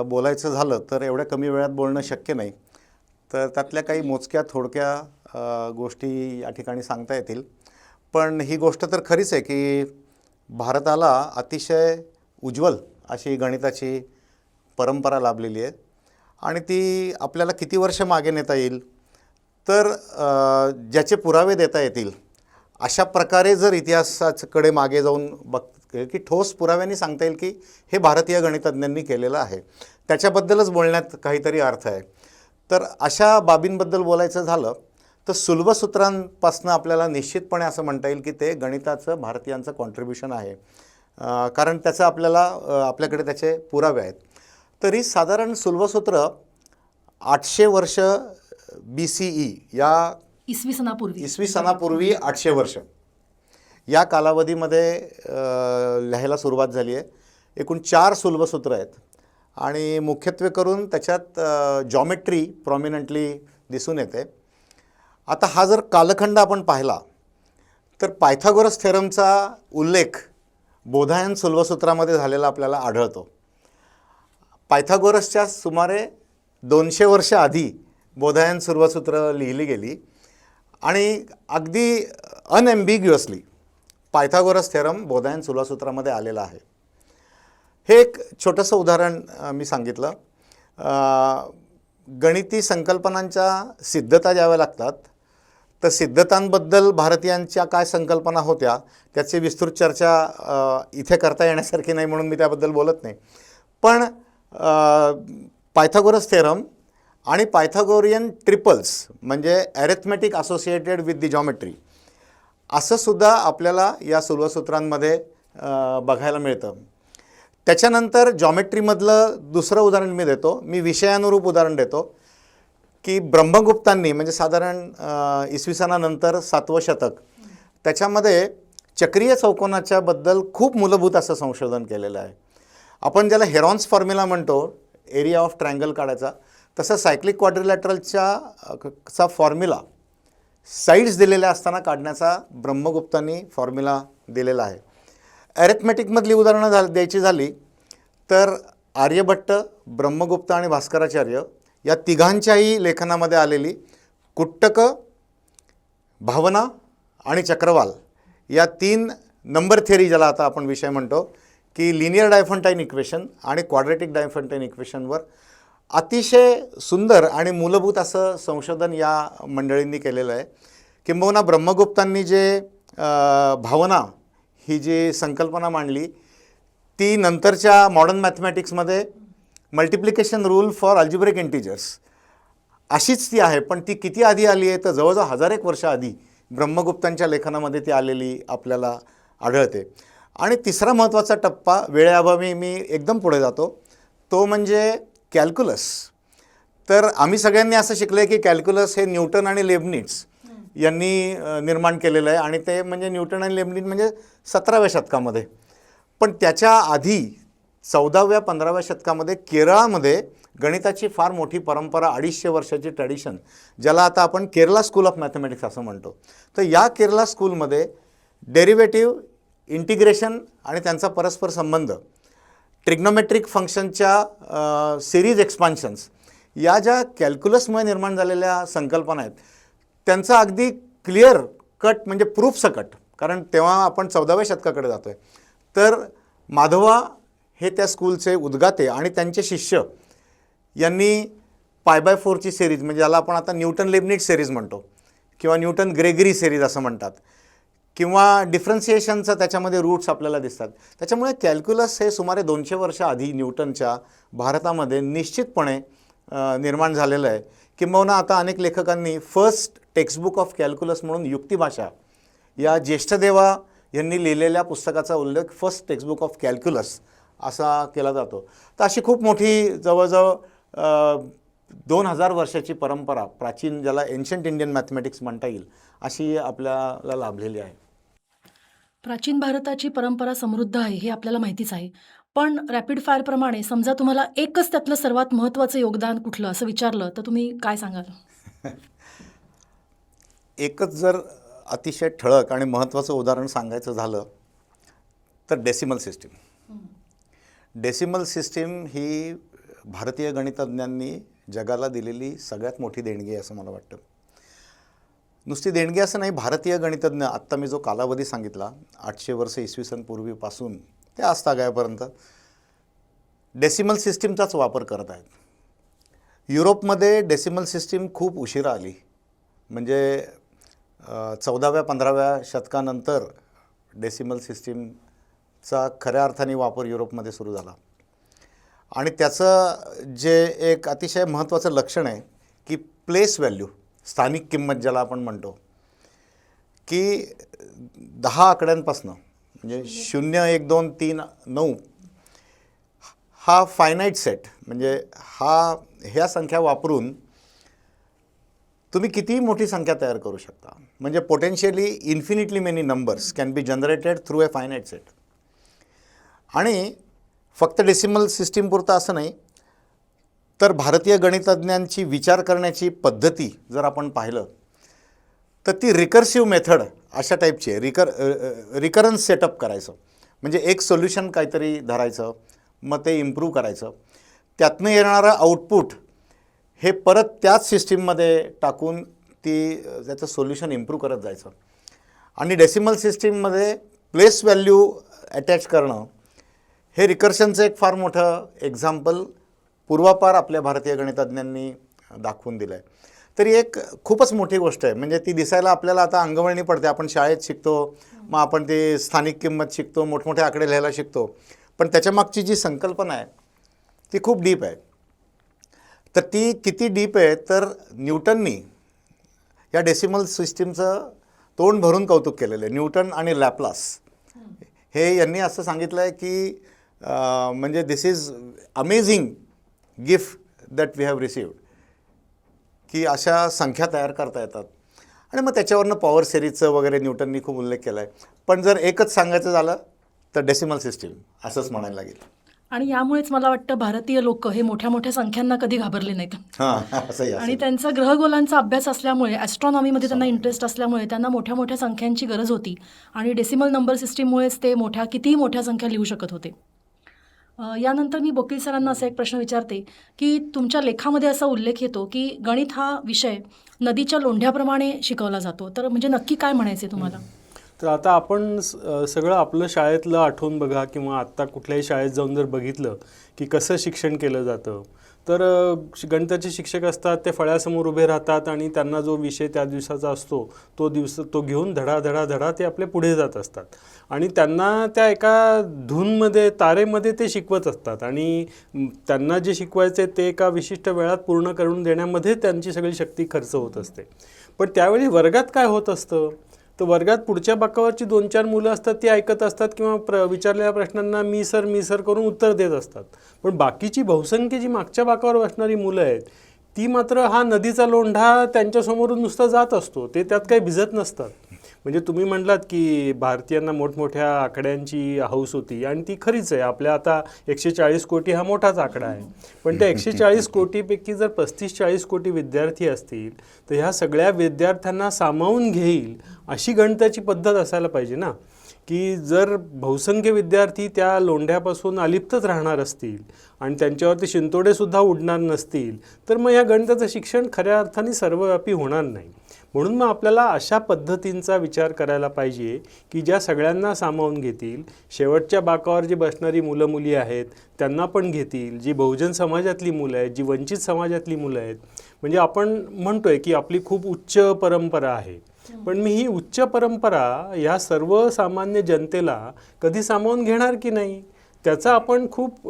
बोलायचं झालं तर एवढ्या कमी वेळात बोलणं शक्य नाही. तर त्यातल्या काही मोजक्या थोडक्या गोष्टी या ठिकाणी सांगता येतील. पण ही गोष्ट तर खरीच आहे की भारताला अतिशय उज्ज्वल अशी गणिताची परंपरा लाभलेली आहे आणि ती आपल्याला किती वर्ष मागे नेता येईल तर ज्याचे पुरावे देता येतील अशा प्रकारे जर इतिहासाकडे मागे जाऊन की ठोस पुराव्यांनी सांगता येईल की हे भारतीय गणितज्ञांनी केलेलं आहे, त्याच्याबद्दलच बोलण्यात काहीतरी अर्थ आहे. तर अशा बाबींबद्दल बोलायचं झालं तर सुलभ सूत्रांपासून आपल्याला निश्चितपणे असं म्हणता येईल की ते गणिताचं भारतीयांचं कॉन्ट्रीब्युशन आहे. कारण त्याचं आपल्याकडे त्याचे पुरावे आहेत. तरी साधारण सुलभ सूत्र 800 वर्ष BCE या इसवी सनापूर्वी 800 वर्ष या कालावधीमध्ये लिहायला सुरुवात झाली आहे. एकूण 4 सुलभ सूत्र आहेत आणि मुख्यत्वे करून त्याच्यात जॉमेट्री प्रॉमिनंटली दिसून येते. आता हा जर कालखंड आपण पाहिला तर पायथागोरस थेरमचा उल्लेख बोधायन सुलभ सूत्रामध्ये झालेला आपल्याला आढळतो. पायथागोरसच्या सुमारे 200 वर्ष आधी बोधायन सुलभ सूत्र लिहिली गेली आणि अगदी अनएम्बिग्युअसली पायथागोरस थेरम बोधायन सुलभ सूत्रामध्ये आलेला आहे. हे एक छोटंसं उदाहरण मी सांगितलं. गणिती संकल्पनांच्या सिद्धता द्याव्या लागतात. तर सिद्धतांबद्दल भारतीयांच्या काय संकल्पना होत्या त्याची विस्तृत चर्चा इथे करता येण्यासारखी नाही, म्हणून मी त्याबद्दल बोलत नाही. पण पायथागोरस थेरम आणि पायथागोरियन ट्रिपल्स म्हणजे ॲरिथमेटिक असोसिएटेड विथ दी जॉमेट्री असं सुद्धा आपल्याला या सुलभसूत्रांमध्ये बघायला मिळतं. त्याच्यानंतर जॉमेट्रीमधलं दुसरं उदाहरण मी देतो. मी विषयानुरूप उदाहरण देतो की ब्रह्मगुप्तांनी म्हणजे साधारण इसवी सनानंतर 7वं शतक त्याच्यामध्ये चक्रीय चौकोनाच्या बद्दल खूप मूलभूत असं संशोधन केलेलं आहे. आपण ज्याला हेरॉन्स फॉर्म्युला म्हणतो एरिया ऑफ ट्रायंगल काढायचा, तसं सायक्लिक क्वाड्रिलॅटरलचा फॉर्म्युला साईड्स दिलेल्या असताना काढण्याचा ब्रह्मगुप्तांनी फॉर्म्युला दिलेला आहे. ॲरिथमेटिकमधली उदाहरणं द्यायची झाली तर आर्यभट्ट, ब्रह्मगुप्त आणि भास्कराचार्य या तिघांच्याही लेखनामध्ये आलेली कुट्टक, भावना आणि चक्रवाल या 3 नंबर थिअरी ज्याला आता आपण विषय म्हणतो की लिनियर डायफंटाईन इक्वेशन आणि क्वाड्रेटिक डायफंटाईन इक्वेशनवर अतिशय सुंदर आणि मूलभूत असं संशोधन या मंडळींनी केलेलं आहे. किंबहुना ब्रह्मगुप्तांनी जे भावना ही जी संकल्पना मांडली ती नंतरच्या मॉडर्न मॅथमॅटिक्समध्ये multiplication rule for algebraic integers अशीच ती आहे. पण ती किती आधी आली आहे तर जवळजवळ 1001 वर्ष आधी ब्रह्मगुप्तांच्या लेखनामध्ये ती आलेली आपल्याला आढळते. आणि तिसरा महत्त्वाचा टप्पा वेळेअभावी मी एकदम पुढे जातो तो म्हणजे कॅल्क्युलस. तर आम्ही सगळ्यांनी असं शिकलं आहे की कॅल्क्युलस हे न्यूटन आणि लेबनिट्झ यांनी निर्माण केलेलं आहे आणि ते म्हणजे न्यूटन आणि लेबनिट्झ म्हणजे 17व्या शतकामध्ये. पण त्याच्या आधी 14व्या-15व्या शतकामध्ये केरळामध्ये गणिताची फार मोठी परंपरा 250 वर्षाची ट्रॅडिशन ज्याला आता आपण केरला स्कूल ऑफ मॅथमॅटिक्स असं म्हणतो. तर या केरला स्कूलमध्ये डेरिव्हेटिव्ह, इंटिग्रेशन आणि त्यांचा परस्पर संबंध, ट्रिग्नोमेट्रिक फंक्शनच्या सिरीज एक्सपान्शन्स या ज्या कॅल्क्युलसमुळे निर्माण झालेल्या संकल्पना आहेत त्यांचा अगदी क्लिअर कट म्हणजे प्रूफ सकट, कारण तेव्हा आपण 14व्या शतकाकडे जातो आहे. तर माधवा हे त्या स्कूलचे उद्गाते आणि त्यांचे शिष्य यांनी π/4ची सिरीज म्हणजे ज्याला आपण आता न्यूटन लेबनिट्झ सिरीज म्हणतो किंवा न्यूटन ग्रेगरी सिरीज असं म्हणतात किंवा डिफरन्सिएशनचं त्याच्यामध्ये रूट्स आपल्याला दिसतात. त्याच्यामुळे कॅल्क्युलस हे सुमारे 200 वर्ष आधी न्यूटनच्या भारतामध्ये निश्चितपणे निर्माण झालेलं आहे. किंबहुना आता अनेक लेखकांनी फर्स्ट टेक्स्टबुक ऑफ कॅल्क्युलस म्हणून युक्तिभाषा या ज्येष्ठदेवा यांनी लिहिलेल्या पुस्तकाचा उल्लेख फर्स्ट टेक्स्टबुक ऑफ कॅल्क्युलस असा केला जातो. तर अशी खूप मोठी जवळजवळ 2000 वर्षाची परंपरा प्राचीन ज्याला एन्शंट इंडियन मॅथमॅटिक्स म्हणता येईल अशी आपल्याला लाभलेली आहे. प्राचीन भारताची परंपरा समृद्ध आहे हे आपल्याला माहितीच आहे. पण रॅपिड फायरप्रमाणे समजा तुम्हाला एकच त्यातलं सर्वात महत्त्वाचं योगदान कुठलं असं विचारलं तर तुम्ही काय सांगाल? एकच जर अतिशय ठळक आणि महत्त्वाचं उदाहरण सांगायचं झालं तर डेसिमल सिस्टीम. डेसिमल सिस्टीम ही भारतीय गणितज्ञांनी जगाला दिलेली सगळ्यात मोठी देणगी आहे असं मला वाटतं. नुसती देणगी असं नाही, भारतीय गणितज्ञ आत्ता मी जो कालावधी सांगितला 800 वर्ष इसवी सन पूर्वीपासून ते आजतागायपर्यंत डेसिमल सिस्टीमचाच वापर करत आहेत. युरोपमध्ये डेसिमल सिस्टीम खूप उशिरा आली, म्हणजे 14व्या-15व्या शतकानंतर डेसिमल सिस्टीमचा खऱ्या अर्थाने वापर युरोपमध्ये सुरू झाला. आणि त्याचं जे एक अतिशय महत्त्वाचं लक्षण आहे की प्लेस व्हॅल्यू, स्थानिक किंमत ज्याला आपण म्हणतो, की 10 आकड्यांपासून म्हणजे 0, 1, 2, 3, 9 हा फायनाईट सेट म्हणजे ह्या संख्या वापरून तुम्ही कितीही मोठी संख्या तयार करू शकता. म्हणजे potentially infinitely many numbers can be generated through a finite set. आणि फक्त डेसिमल सिस्टीमपुरतं असं नाही तर भारतीय गणितज्ञांची विचार करण्याची पद्धती जर आपण पाहिलं तर ती रिकर्सिव्ह मेथड अशा टाईपची आहे. रिकरन्स सेटअप करायचं म्हणजे एक सोल्युशन काहीतरी धरायचं, मग ते इम्प्रूव्ह करायचं, त्यातनं येणारं आउटपुट हे परत त्याच सिस्टीममध्ये टाकून त्याचं सोल्युशन इम्प्रूव्ह करत जायचं. आणि डेसिमल सिस्टीममध्ये प्लेस व्हॅल्यू अटॅच करणं हे रिकर्शनचं एक फार मोठं एक्झाम्पल पूर्वापार आपल्या भारतीय गणितज्ञांनी दाखवून दिलं आहे. तरी एक खूपच मोठी गोष्ट आहे, म्हणजे ती दिसायला आपल्याला आता अंगवळणी पडते. आपण शाळेत शिकतो, मग आपण ते स्थानिक किंमत शिकतो, मोठमोठे आकडे लिहायला शिकतो, पण त्याच्यामागची जी संकल्पना आहे ती खूप डीप आहे. तर ती किती डीप आहे तर न्यूटननी या डेसिमल सिस्टीमचं तोंड भरून कौतुक केलेलं आहे. न्यूटन आणि लॅपलास हे यांनी असं सांगितलं आहे की म्हणजे this is amazing gift that we have received, की अशा संख्या तयार करता येतात. आणि मग त्याच्यावरनं पॉवर सिरीजचं वगैरे न्यूटननी खूप उल्लेख केला आहे. पण जर एकच सांगायचं झालं तर डेसिमल सिस्टीम असंच म्हणायला लागेल. आणि यामुळेच मला वाटतं भारतीय लोक हे मोठ्या मोठ्या संख्यांना कधी घाबरले नाहीत. हां, असंही आणि असेल. त्यांचा ग्रहगोलांचा अभ्यास असल्यामुळे, ॲस्ट्रॉनॉमीमध्ये त्यांना इंटरेस्ट असल्यामुळे त्यांना मोठ्या मोठ्या संख्यांची गरज होती आणि डेसिमल नंबर सिस्टीममुळेच ते कितीही मोठ्या संख्या लिहू शकत होते. यानंतर मी बोकील सरांना असा एक प्रश्न विचारते की तुमच्या लेखामध्ये असा उल्लेख येतो की गणित हा विषय नदीच्या लोंढ्याप्रमाणे शिकवला जातो. तर म्हणजे नक्की काय म्हणायचे तुम्हाला? तर आता आपण सगळं आपलं शाळेतलं आठवून बघा किंवा आत्ता कुठल्याही शाळेत जाऊन जर बघितलं की कसं शिक्षण केलं जातं, तर गणिताचे शिक्षक असतात, ते फळ्यासमोर उभे राहतात आणि त्यांना जो विषय त्या दिवसाचा असतो तो घेऊन धडा ते आपले पुढे जात असतात आणि त्यांना त्या एका धूनमध्ये तारेमध्ये ते शिकवत असतात आणि त्यांना जे शिकवायचे ते एका विशिष्ट वेळात पूर्ण करून देण्यामध्ये त्यांची सगळी शक्ती खर्च होत असते. पण त्यावेळी वर्गात काय होत असतं, तर वर्गात पुढच्या बाकावरची 2-4 मुलं असतात, ती ऐकत असतात किंवा विचारलेल्या प्रश्नांना मी सर करून उत्तर देत असतात. पण बाकीची बहुसंख्य जी मागच्या बाकावर बसणारी मुलं आहेत ती मात्र हा नदीचा लोंढा त्यांच्यासमोरून नुसता जात असतो, ते त्यात काही भिजत नसतात. म्हणजे तुम्ही म्हटलात की भारतीयांना मोठमोठ्या आकड्यांची हौस होती आणि ती खरीच आहे. आपल्या आता 140 कोटी हा मोठाच आकडा आहे, पण त्या 140 कोटीपैकी जर 35-40 कोटी विद्यार्थी असतील तर ह्या सगळ्या विद्यार्थ्यांना सामावून घेईल अशी गणिताची पद्धत असायला पाहिजे ना, की जर बहुसंख्य विद्यार्थी त्या लोंढ्यापासून अलिप्तच राहणार असतील आणि त्यांच्यावरती शिंतोडेसुद्धा उडणार नसतील तर मग या गणिताचं शिक्षण खऱ्या अर्थाने सर्वव्यापी होणार नाही. म्हणून मग आपल्याला अशा पद्धतींचा विचार करायला पाहिजे की ज्या सगळ्यांना सामावून घेतील, शेवटच्या बाकावर जी बसणारी मुलं मुली आहेत त्यांना पण घेतील, जी बहुजन समाजातली मुलं आहेत, जी वंचित समाजातली मुलं आहेत. म्हणजे आपण म्हणतोय की आपली खूप उच्च परंपरा आहे, पण मी ही उच्च परंपरा या सर्वसामान्य जनतेला कधी सामावून घेणार की नाही त्याचा आपण खूप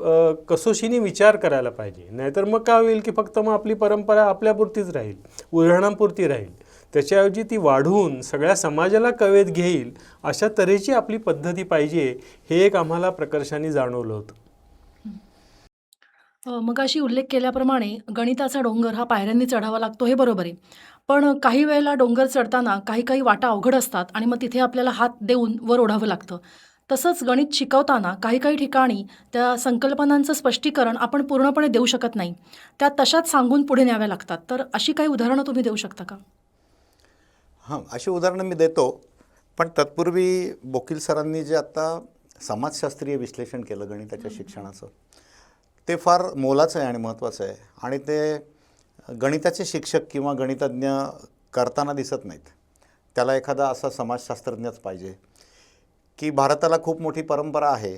कसोशीने विचार करायला पाहिजे. नाहीतर मग काय होईल की फक्त मग आपली परंपरा आपल्यापुरतीच राहील, उदाहरणापुरती राहील. त्याच्याऐवजी ती वाढवून सगळ्या समाजाला कवेत घेईल अशा तऱ्हेची आपली पद्धती पाहिजे, हे एक आम्हाला प्रकर्षाने जाणवलं होतं. मगाशी उल्लेख केल्याप्रमाणे गणिताचा डोंगर हा पायऱ्यांनी चढावा लागतो, हे बरोबर आहे. पण काही वेळेला डोंगर चढताना काही वाटा अवघड असतात आणि मग तिथे आपल्याला हात देऊन वर ओढावं लागतं. तसंच गणित शिकवताना काही ठिकाणी त्या संकल्पनांचं स्पष्टीकरण आपण पूर्णपणे देऊ शकत नाही, त्या तशाच सांगून पुढे न्याव्या लागतात. तर अशी काही उदाहरणं तुम्ही देऊ शकता का? हां, अशी उदाहरणं मी देतो, पण तत्पूर्वी बोकील सरांनी जे आत्ता समाजशास्त्रीय विश्लेषण केलं गणिताच्या शिक्षणाचं, ते फार मोलाचं आहे आणि महत्त्वाचं आहे. आणि ते गणिताचे शिक्षक किंवा गणितज्ञ करताना दिसत नाहीत. त्याला एखादा असा समाजशास्त्रज्ञच पाहिजे की भारताला खूप मोठी परंपरा आहे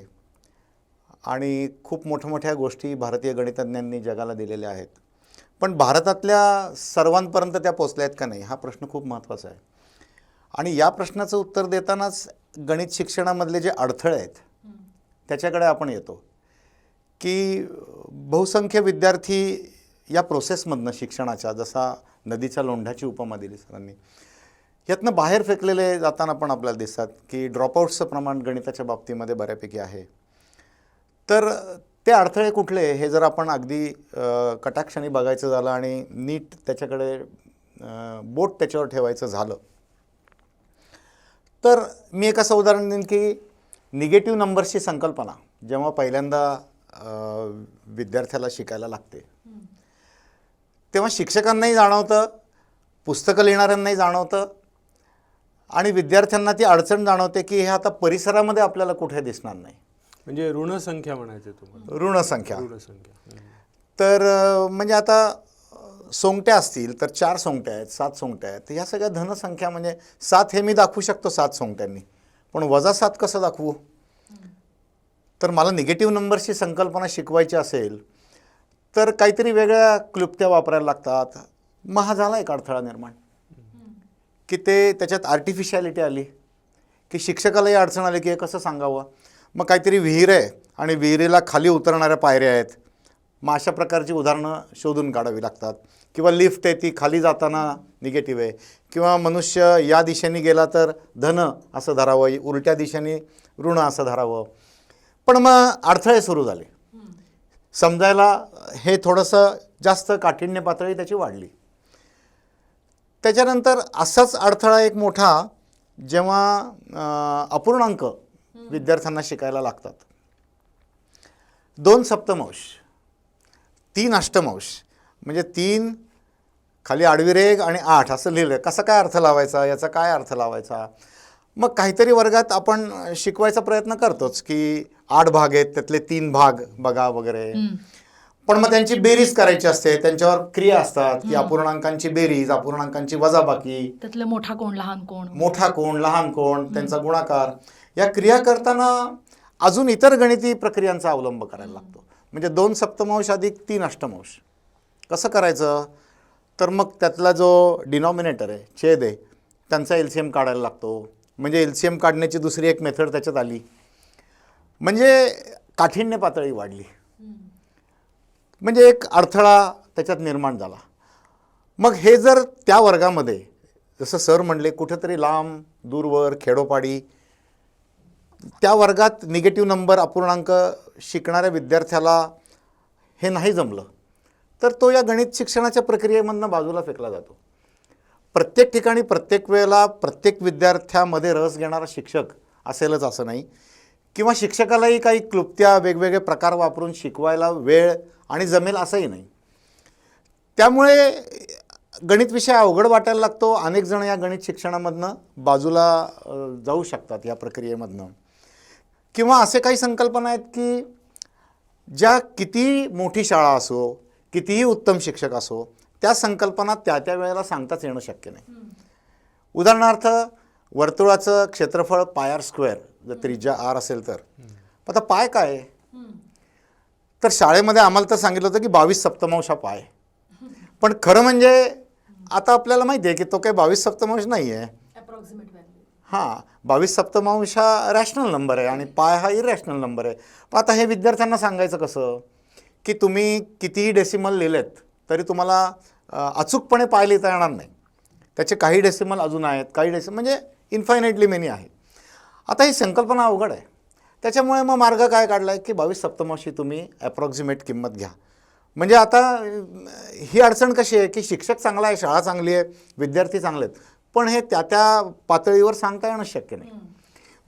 आणि खूप मोठ्या गोष्टी भारतीय गणितज्ञांनी जगाला दिलेल्या आहेत, पण भारतातल्या सर्वांपर्यंत त्या पोचल्या आहेत का नाही हा प्रश्न खूप महत्त्वाचा आहे. आणि या प्रश्नाचं उत्तर देतानाच गणित शिक्षणामधले जे अडथळे आहेत त्याच्याकडे आपण येतो की बहुसंख्य विद्यार्थी या प्रोसेसमधनं शिक्षणाच्या, जसा नदीच्या लोंढ्याची उपमा दिली सरांनी, यातनं बाहेर फेकलेले जाताना पण आपल्याला दिसतात की ड्रॉपआउट्सचं प्रमाण गणिताच्या बाबतीमध्ये बऱ्यापैकी आहे. तर ते अडथळे कुठले हे जर आपण अगदी कटाक्षाने बघायचं झालं आणि नीट त्याच्याकडे बोट त्याच्यावर ठेवायचं झालं तर मी एक असं उदाहरण देईन की निगेटिव्ह नंबर्सची संकल्पना जेव्हा पहिल्यांदा विद्यार्थ्याला शिकायला लागते तेव्हा शिक्षकांनाही जाणवतं, पुस्तकं लिहिणाऱ्यांनाही जाणवतं आणि विद्यार्थ्यांना ती अडचण जाणवते की हे आता परिसरामध्ये आपल्याला कुठे दिसणार नाही. म्हणजे ऋणसंख्या म्हणायचे तुम्हाला? ऋणसंख्या. ऋणसंख्या. तर म्हणजे आता सोंगट्या असतील तर 4 सोंगट्या आहेत, 7 सोंगट्या आहेत. ह्या सगळ्या धनसंख्या, म्हणजे 7 हे मी दाखवू शकतो 7 सोंगट्यांनी, पण -7 कसं दाखवू? तर मला निगेटिव्ह नंबर्सची संकल्पना शिकवायची असेल तर काहीतरी वेगळ्या क्लुप्त्या वापरायला लागतात. मग हा झाला एक अडथळा निर्माण, की ते त्याच्यात आर्टिफिशियलिटी आली, की शिक्षकालाही अडचण आली की हे कसं सांगावं. मग काहीतरी विहीर आहे आणि विहिरीला खाली उतरणाऱ्या पायऱ्या आहेत, मग अशा प्रकारची उदाहरणं शोधून काढावी लागतात. किंवा लिफ्ट आहे, ती खाली जाताना निगेटिव्ह आहे, किंवा मनुष्य या दिशेने गेला तर धन असं धरावं, उलट्या दिशेने ऋण असं धरावं. पण मग अडथळे सुरू झाले, समजायला हे थोडंसं जास्त काठिण्य पातळी त्याची वाढली. त्याच्यानंतर असाच अडथळा एक मोठा जेव्हा अपूर्णांक विद्यार्थ्यांना शिकायला लागतात. 2 सप्तमांश, 3 अष्टमांश, म्हणजे 3 खाली आडवी रेघ आणि 8 असं लिहिलं. कसा काय अर्थ लावायचा, याचा काय अर्थ लावायचा. मग काहीतरी वर्गात आपण शिकवायचा प्रयत्न करतोच की 8 भाग आहेत, त्यातले 3 भाग बघा वगैरे. पण मग त्यांची बेरीज करायची असते, त्यांच्यावर क्रिया असतात की अपूर्णांकांची बेरीज, अपूर्णांकांची वजाबाकी, त्यातलं मोठा कोण लहान कोण, मोठा कोण लहान कोण, त्यांचा गुणाकार. या क्रिया करताना अजून इतर गणिती प्रक्रियांचा अवलंब करायला लागतो. म्हणजे 2 सप्तमांश अधिक 3 अष्टमांश कसं करायचं. तर मग त्यातला जो डिनॉमिनेटर आहे, छेद आहे, त्यांचा LCM काढायला लागतो. म्हणजे LCM काढण्याची दुसरी एक मेथड त्याच्यात आली. म्हणजे काठिण्य पातळी वाढली, म्हणजे एक अडथळा त्याच्यात निर्माण झाला. मग हे जर त्या वर्गामध्ये जसं सर म्हणले कुठेतरी लांब दूरवर खेडोपाडी त्या वर्गात निगेटिव्ह नंबर अपूर्णांक शिकणाऱ्या विद्यार्थ्याला हे नाही जमलं, तर तो या गणित शिक्षणाच्या प्रक्रियेमधनं बाजूला फेकला जातो. प्रत्येक ठिकाणी प्रत्येक वेळेला प्रत्येक विद्यार्थ्यामध्ये रस घेणारा शिक्षक असेलच असं नाही, किंवा शिक्षकालाही काही क्लुप्त्या वेगवेगळे प्रकार वापरून शिकवायला वेळ आणि जमेल असंही नाही. त्यामुळे गणित विषय अवघड वाटायला लागतो. अनेक जण या गणित शिक्षणामधनं बाजूला जाऊ शकतात या प्रक्रियेमधनं. किंवा असे काही संकल्पना आहेत की ज्या किती मोठी शाळा असो, कितीही उत्तम शिक्षक असो, त्या संकल्पना त्या त्या वेळेला सांगताच येणं शक्य नाही. उदाहरणार्थ वर्तुळाचं क्षेत्रफळ πr², जर त्रिज्या r असेल तर. आता पाय काय आहे, तर शाळेमध्ये आम्हाला तर सांगितलं होतं की 22 सप्तमांश हा पाय. पण खरं म्हणजे आता आपल्याला माहिती आहे की तो काही 22 सप्तमांश नाही आहे. हां, 22 सप्तमांश हा रॅशनल नंबर आहे आणि पाय हा इरॅशनल नंबर आहे. पण आता हे विद्यार्थ्यांना सांगायचं कसं की तुम्ही कितीही डेसिमल लिहिलेत तरी तुम्हाला अचूकपणे पाय लिहिता येणार नाही. त्याचे काही डेसिमल अजून आहेत, काही डेसिमल म्हणजे इन्फायनाइटली मेनी आहेत. आता ही संकल्पना अवघड आहे. त्याच्यामुळे मग मार्ग काय काढला आहे की 22 सप्तमांशी तुम्ही ॲप्रॉक्सिमेट किंमत घ्या. म्हणजे आता ही अडचण कशी आहे की शिक्षक चांगला आहे, शाळा चांगली आहे, विद्यार्थी चांगले आहेत, पण हे त्या त्या पातळीवर सांगता येणं शक्य नाही.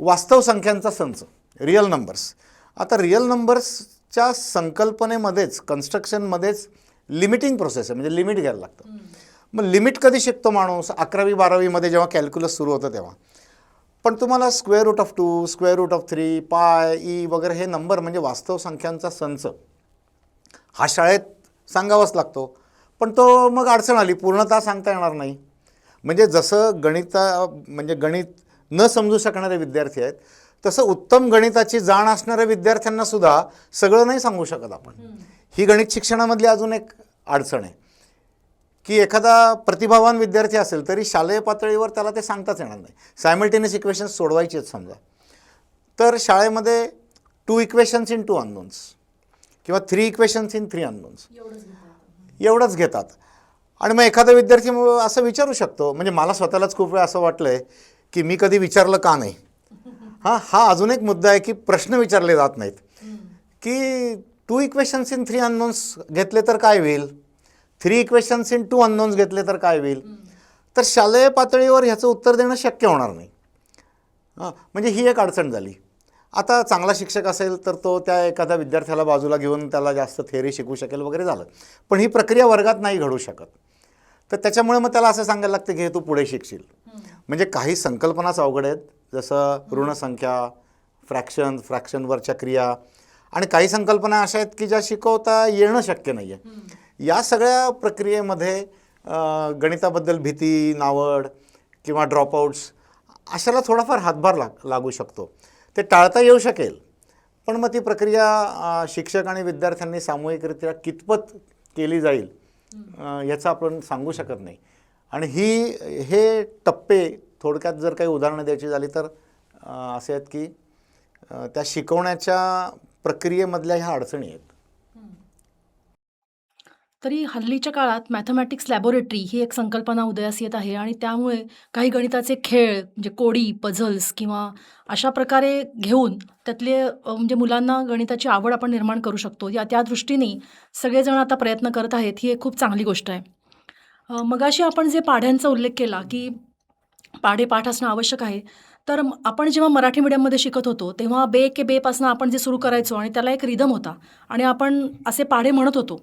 वास्तव संख्यांचा संच, रिअल नंबर्स. आता रिअल नंबर्सच्या संकल्पनेमध्येच, कन्स्ट्रक्शनमध्येच लिमिटिंग प्रोसेस आहे, म्हणजे लिमिट घ्यायला लागतं. मग लिमिट कधी शिकतो माणूस? 11वी-12वीमध्ये जेव्हा कॅल्क्युलस सुरू होतं तेव्हा. पण तुम्हाला √2, √3, पाय, ई वगैरे हे नंबर म्हणजे वास्तव संख्यांचा संच हा शाळेत सांगावाच लागतो. पण तो मग अडचण आली, पूर्णतः सांगता येणार नाही. म्हणजे जसं म्हणजे गणित न समजू शकणारे विद्यार्थी आहेत, तसं उत्तम गणिताची जाण असणाऱ्या विद्यार्थ्यांना सुद्धा सगळं नाही सांगू शकत आपण. ही गणित शिक्षणामधली अजून एक अडचण आहे की एखादा प्रतिभावान विद्यार्थी असेल तरी शालेय पातळीवर त्याला ते सांगताच येणार नाही. सायमल्टेनियस इक्वेशन्स सोडवायची आहेत समजा, तर शाळेमध्ये 2 इक्वेशन्स इन 2 अननोन्स किंवा 3 इक्वेशन्स इन 3 अननोन्स एवढंच घेतात. आणि मग एखादा विद्यार्थी असं विचारू शकतो, म्हणजे मला स्वतःलाच खूप वेळा असं वाटलं आहे की मी कधी विचारलं का नाही. हा अजून एक मुद्दा आहे की प्रश्न विचारले जात नाहीत की 2 इक्वेशन्स इन 3 अननोन्स घेतले तर काय होईल, 3 इक्वेशन्स इन 2 अननोन्स घेतले तर काय होईल. तर शालेय पातळीवर ह्याचं उत्तर देणं शक्य होणार नाही. म्हणजे ही एक अडचण झाली. आता चांगला शिक्षक असेल तर तो त्या एखाद्या विद्यार्थ्याला बाजूला घेऊन त्याला जास्त थेअरी शिकवू शकेल वगैरे झालं, पण ही प्रक्रिया वर्गात नाही घडू शकत. तर त्याच्यामुळे मग त्याला असं सांगायला लागतं की हे तू पुढे शिकशील. म्हणजे काही संकल्पनाच अवघड आहेत, जसं ऋणसंख्या, फ्रॅक्शनवरच्या क्रिया, आणि काही संकल्पना अशा आहेत की ज्या शिकवता येणं शक्य नाही आहे. या सगळ्या प्रक्रियेमध्ये गणिताबद्दल भीती, नावड किंवा ड्रॉपआउट्स अशाला थोडाफार हातभार लागू शकतो. ते टाळता येऊ शकेल, पण मग ती प्रक्रिया शिक्षक आणि विद्यार्थ्यांनी सामूहिकरित्या कितपत केली जाईल याचं आपण सांगू शकत नाही. आणि हे टप्पे थोडक्यात जर काही उदाहरणं द्यायची झाली तर असे आहेत की त्या शिकवण्याच्या प्रक्रियेमधल्या ह्या अडचणी आहेत. तरी हल्लीच्या काळात मॅथमॅटिक्स लॅबोरेटरी ही एक संकल्पना उदयास येत आहे आणि त्यामुळे काही गणिताचे खेळ म्हणजे कोडी, पझल्स किंवा अशा प्रकारे घेऊन त्यातले म्हणजे मुलांना गणिताची आवड आपण निर्माण करू शकतो. त्या दृष्टीने सगळेजण आता प्रयत्न करत आहेत. ही एक खूप चांगली गोष्ट आहे. मगाशी आपण जे पाढ्यांचा उल्लेख केला की पाढे पाठ असणं आवश्यक आहे. तर आपण जेव्हा मराठी मीडियममध्ये शिकत होतो तेव्हा बे के बेपासून आपण जे सुरू करायचो आणि त्याला एक रिदम होता आणि आपण असे पाढे म्हणत होतो.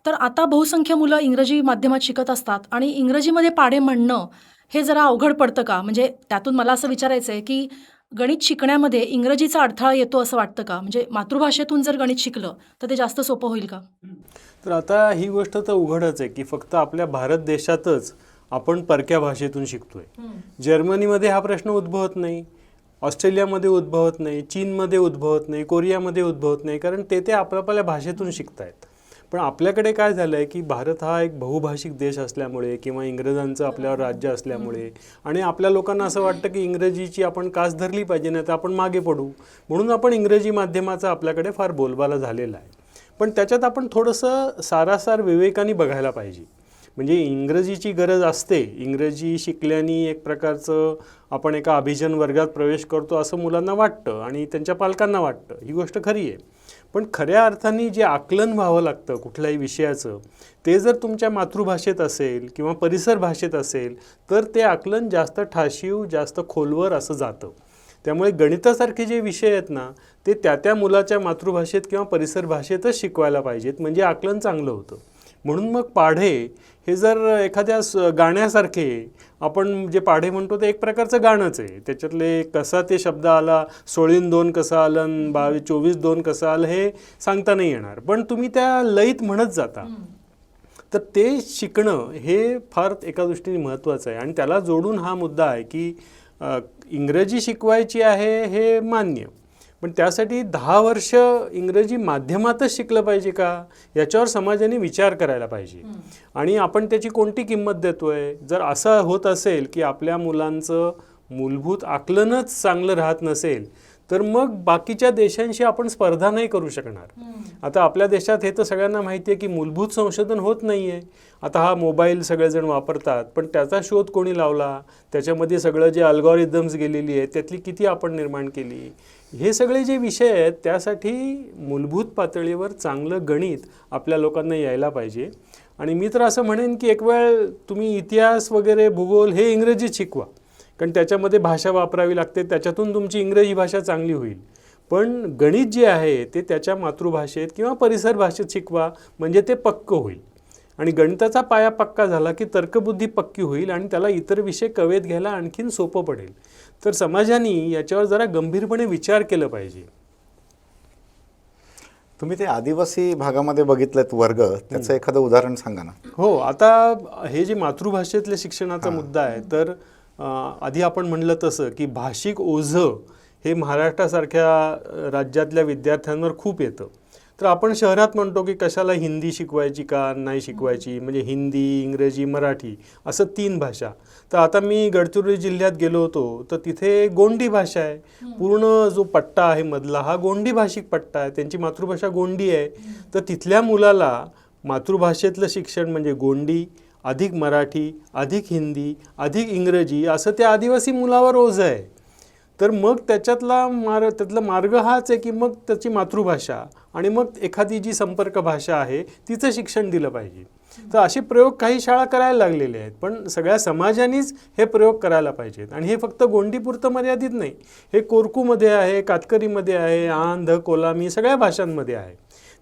तर आता बहुसंख्य मुलं इंग्रजी माध्यमात शिकत असतात आणि इंग्रजीमध्ये पाढे म्हणणं हे जरा अवघड पडतं का? म्हणजे त्यातून मला असं विचारायचं आहे की गणित शिकण्यामध्ये इंग्रजीचा अडथळा येतो असं वाटतं का? म्हणजे मातृभाषेतून जर गणित शिकलं तर ते जास्त सोपं होईल का? तर आता ही गोष्ट तर उघडच आहे की फक्त आपल्या भारत देशातच आपण परक्या भाषेतून शिकतोय. जर्मनीमध्ये हा प्रश्न उद्भवत नाही, ऑस्ट्रेलियामध्ये उद्भवत नाही, चीनमध्ये उद्भवत नाही, कोरियामध्ये उद्भवत नाही, कारण ते आपल्या भाषेतून शिकतायत. पण आपल्याकडे काय झालं आहे की भारत हा एक बहुभाषिक देश असल्यामुळे किंवा इंग्रजांचं आपल्यावर राज्य असल्यामुळे आणि आपल्या लोकांना असं वाटतं की इंग्रजीची आपण कास धरली पाहिजे, नाही तर आपण मागे पडू, म्हणून आपण इंग्रजी माध्यमाचा आपल्याकडे फार बोलबाला झालेला आहे. पण त्याच्यात आपण थोडंसं सारासार विवेकाने बघायला पाहिजे. म्हणजे इंग्रजीची गरज असते, इंग्रजी शिकल्याने एक प्रकारचं आपण एका अभिजन वर्गात प्रवेश करतो असं मुलांना वाटतं आणि त्यांच्या पालकांना वाटतं, ही गोष्ट खरी आहे. पण खऱ्या अर्थाने जे आकलन व्हावं लागतं कुठल्याही विषयाचं ते जर तुमच्या मातृभाषेत असेल किंवा परिसर भाषेत असेल तर ते आकलन जास्त ठाशीव, जास्त खोलवर असं जातं. त्यामुळे गणितासारखे जे विषय आहेत ना ते त्या मुलाच्या मातृभाषेत किंवा परिसर भाषेतच शिकवायला पाहिजेत, म्हणजे आकलन चांगलं होतं. म्हणून मग पाढे हे जर एखाद्या गाण्यासारखे, आपण जे पाढे म्हणतो ते एक प्रकारचं गाणंच आहे. त्याच्यातले कसा ते शब्द आला, 16-2 कसं आलं, 22-24-2 कसं आलं हे सांगता नाही येणार, पण तुम्ही त्या लयीत म्हणत जाता. तर ते शिकणं हे फार एका दृष्टीने महत्त्वाचं आहे. आणि त्याला जोडून हा मुद्दा आहे की इंग्रजी शिकवायची आहे हे मान्य, पण त्यासाठी 10 वर्ष इंग्रजी माध्यमातच शिकलं पाहिजे का, याच्यावर समाजाने विचार करायला पाहिजे. आणि आपण त्याची कोणती किंमत देतोय. जर असं होत असेल की आपल्या मुलांचं मूलभूत आकलनच चांगलं राहत नसेल तर मग बाकीच्या देशांशी आपण स्पर्धा नाही करू शकणार. आता आपल्या देशात हे तर सगळ्यांना माहिती आहे की मूलभूत संशोधन होत नाही आहे. आता हा मोबाईल सगळेजण वापरतात, पण त्याचा शोध कोणी लावला, त्याच्यामध्ये सगळं जे अल्गोरिदम्स गेलेली आहेत त्यातली किती आपण निर्माण केली, हे सगळे जे विषय आहेत त्यासाठी मूलभूत पातळीवर चांगलं गणित आपल्या लोकांना यायला पाहिजे. आणि मी तर असं म्हणेन की एक वेळ तुम्ही इतिहास वगैरे भूगोल हे इंग्रजीत शिकवा, कारण त्याच्यामध्ये भाषा वापरावी लागते, त्याच्यातून तुमची इंग्रजी भाषा चांगली होईल. पण गणित जे आहे ते त्याच्या मातृभाषेत किंवा परिसर भाषेत शिकवा, म्हणजे ते पक्कं होईल. आणि गणिताचा पाया पक्का झाला की तर्कबुद्धी पक्की होईल आणि त्याला इतर विषय कवेत घ्यायला आणखीन सोपं पडेल. तर समाजाने याच्यावर जरा गंभीरपणे विचार केला पाहिजे. तुम्ही ते आदिवासी भागामध्ये बघितलेत वर्ग, त्याचं एखादं उदाहरण सांगा ना. हो, आता हे जे मातृभाषेतल्या शिक्षणाचा मुद्दा आहे, तर आधी आपण म्हणलं तसं की भाषिक ओझं हे महाराष्ट्रासारख्या राज्यातल्या विद्यार्थ्यांवर खूप येतं. तर आपण शहरात म्हणतो की कशाला हिंदी शिकवायची का नाही शिकवायची, म्हणजे हिंदी, इंग्रजी, मराठी असं 3 भाषा. तर आता मी गडचिरोली जिल्ह्यात गेलो होतो तर तिथे गोंडी भाषा आहे. पूर्ण जो पट्टा आहे मधला हा गोंडी भाषिक पट्टा आहे, त्यांची मातृभाषा गोंडी आहे. तर तिथल्या मुलाला मातृभाषेतलं शिक्षण म्हणजे गोंडी अधिक मराठी अधिक हिंदी अधिक इंग्रजी असं त्या आदिवासी मुलावर ओझं आहे. तर मग त्यातला मार्ग हाच आहे की मग त्याची मातृभाषा आणि मग एखादी जी संपर्क भाषा आहे तिचं शिक्षण दिलं पाहिजे. तर असे प्रयोग काही शाळा करायला लागलेले आहेत, पण सगळ्या समाजानेच हे प्रयोग करायला पाहिजेत. आणि हे फक्त गोंडीपुरतं मर्यादित नाही, हे कोरकूमध्ये आहे, कातकरीमध्ये आहे, आंध, कोलामी सगळ्या भाषांमध्ये आहे.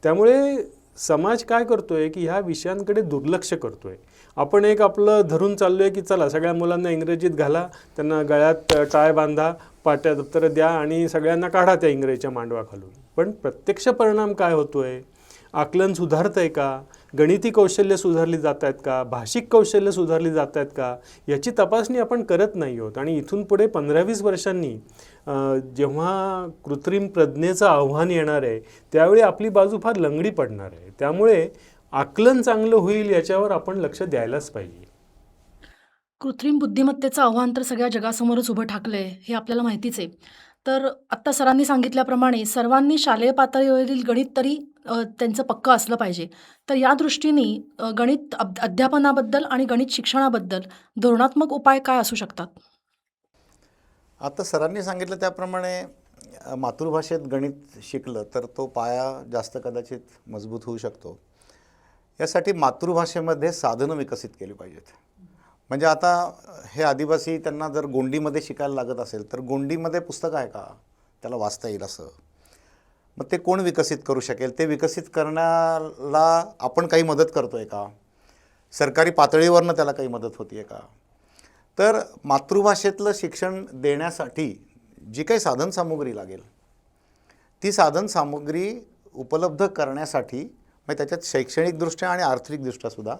त्यामुळे समाज काय करतोय की ह्या विषयांकडे दुर्लक्ष करतोय. आपण एक आपलं धरून चाललोय की चला सगळ्या मुलांना इंग्रजीत घाला, त्यांना गळ्यात टाय बांधा, पाट्या दप्तरं द्या आणि सगळ्यांना काढा त्या इंग्रजीच्या मांडवा खालून. पण प्रत्यक्ष परिणाम काय होतोय, आकलन सुधारतंय का, गणिती कौशल्य सुधारली जात आहेत का, भाषिक कौशल्य सुधारली जात आहेत का, याची तपासणी आपण करत नाही आहोत. आणि इथून पुढे 15-20 वर्षांनी जेव्हा कृत्रिम प्रज्ञेचं आव्हान येणार आहे त्यावेळी आपली बाजू फार लंगडी पडणार आहे. त्यामुळे आकलन चांगलं होईल याच्यावर आपण लक्ष द्यायलाच पाहिजे. कृत्रिम बुद्धिमत्तेचं आव्हान तर सगळ्या जगासमोरच उभं ठाकलंय हे आपल्याला माहितीच आहे. तर आत्ता सरांनी सांगितल्याप्रमाणे सर्वांनी शालेय पातळीवरील गणित तरी त्यांचं पक्कं असलं पाहिजे. तर या दृष्टीने गणित अध्यापनाबद्दल आणि गणित शिक्षणाबद्दल धोरणात्मक उपाय काय असू शकतात? आता सरांनी सांगितलं त्याप्रमाणे मातृभाषेत गणित शिकलं तर तो पाया जास्त कदाचित मजबूत होऊ शकतो. यासाठी मातृभाषेमध्ये साधनं विकसित केली पाहिजेत. म्हणजे आता हे आदिवासी त्यांना जर गोंडीमध्ये शिकायला लागत असेल तर गोंडीमध्ये पुस्तक आहे का त्याला वाचता येईल असं, मग ते कोण विकसित करू शकेल? ते विकसित करण्याला आपण काही मदत करतो आहे का? सरकारी पातळीवरनं त्याला काही मदत होती आहे का? तर मातृभाषेतलं शिक्षण देण्यासाठी जी काही साधनसामुग्री लागेल ती साधनसामुग्री उपलब्ध करण्यासाठी मग त्याच्यात शैक्षणिकदृष्ट्या आणि आर्थिकदृष्ट्यासुद्धा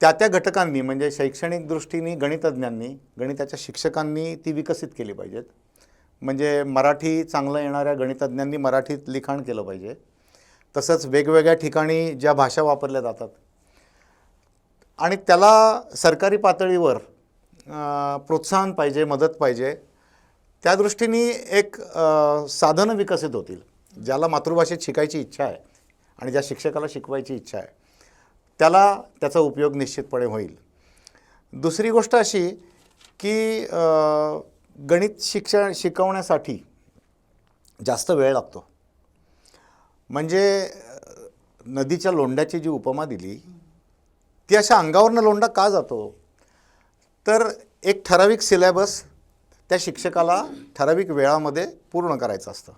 त्या घटकांनी म्हणजे शैक्षणिक दृष्टीने गणितज्ञांनी, गणिताच्या शिक्षकांनी ती विकसित केली पाहिजेत. म्हणजे मराठी चांगलं येणाऱ्या गणितज्ञांनी मराठीत लिखाण केलं पाहिजे. तसंच वेगवेगळ्या ठिकाणी ज्या भाषा वापरल्या जातात आणि त्याला सरकारी पातळीवर प्रोत्साहन पाहिजे, मदत पाहिजे. त्या दृष्टीने एक साधनं विकसित होतील. ज्याला मातृभाषेत शिकायची इच्छा आहे आणि ज्या शिक्षकाला शिकवायची इच्छा आहे त्याला त्याचा उपयोग निश्चितपणे होईल. दुसरी गोष्ट अशी की गणित शिकवण्यासाठी जास्त वेळ लागतो. म्हणजे नदीच्या लोंढ्याची जी उपमा दिली ती अशा अंगावरनं लोंढा का जातो? तर एक ठराविक सिलेबस त्या शिक्षकाला ठराविक वेळामध्ये पूर्ण करायचं असतं.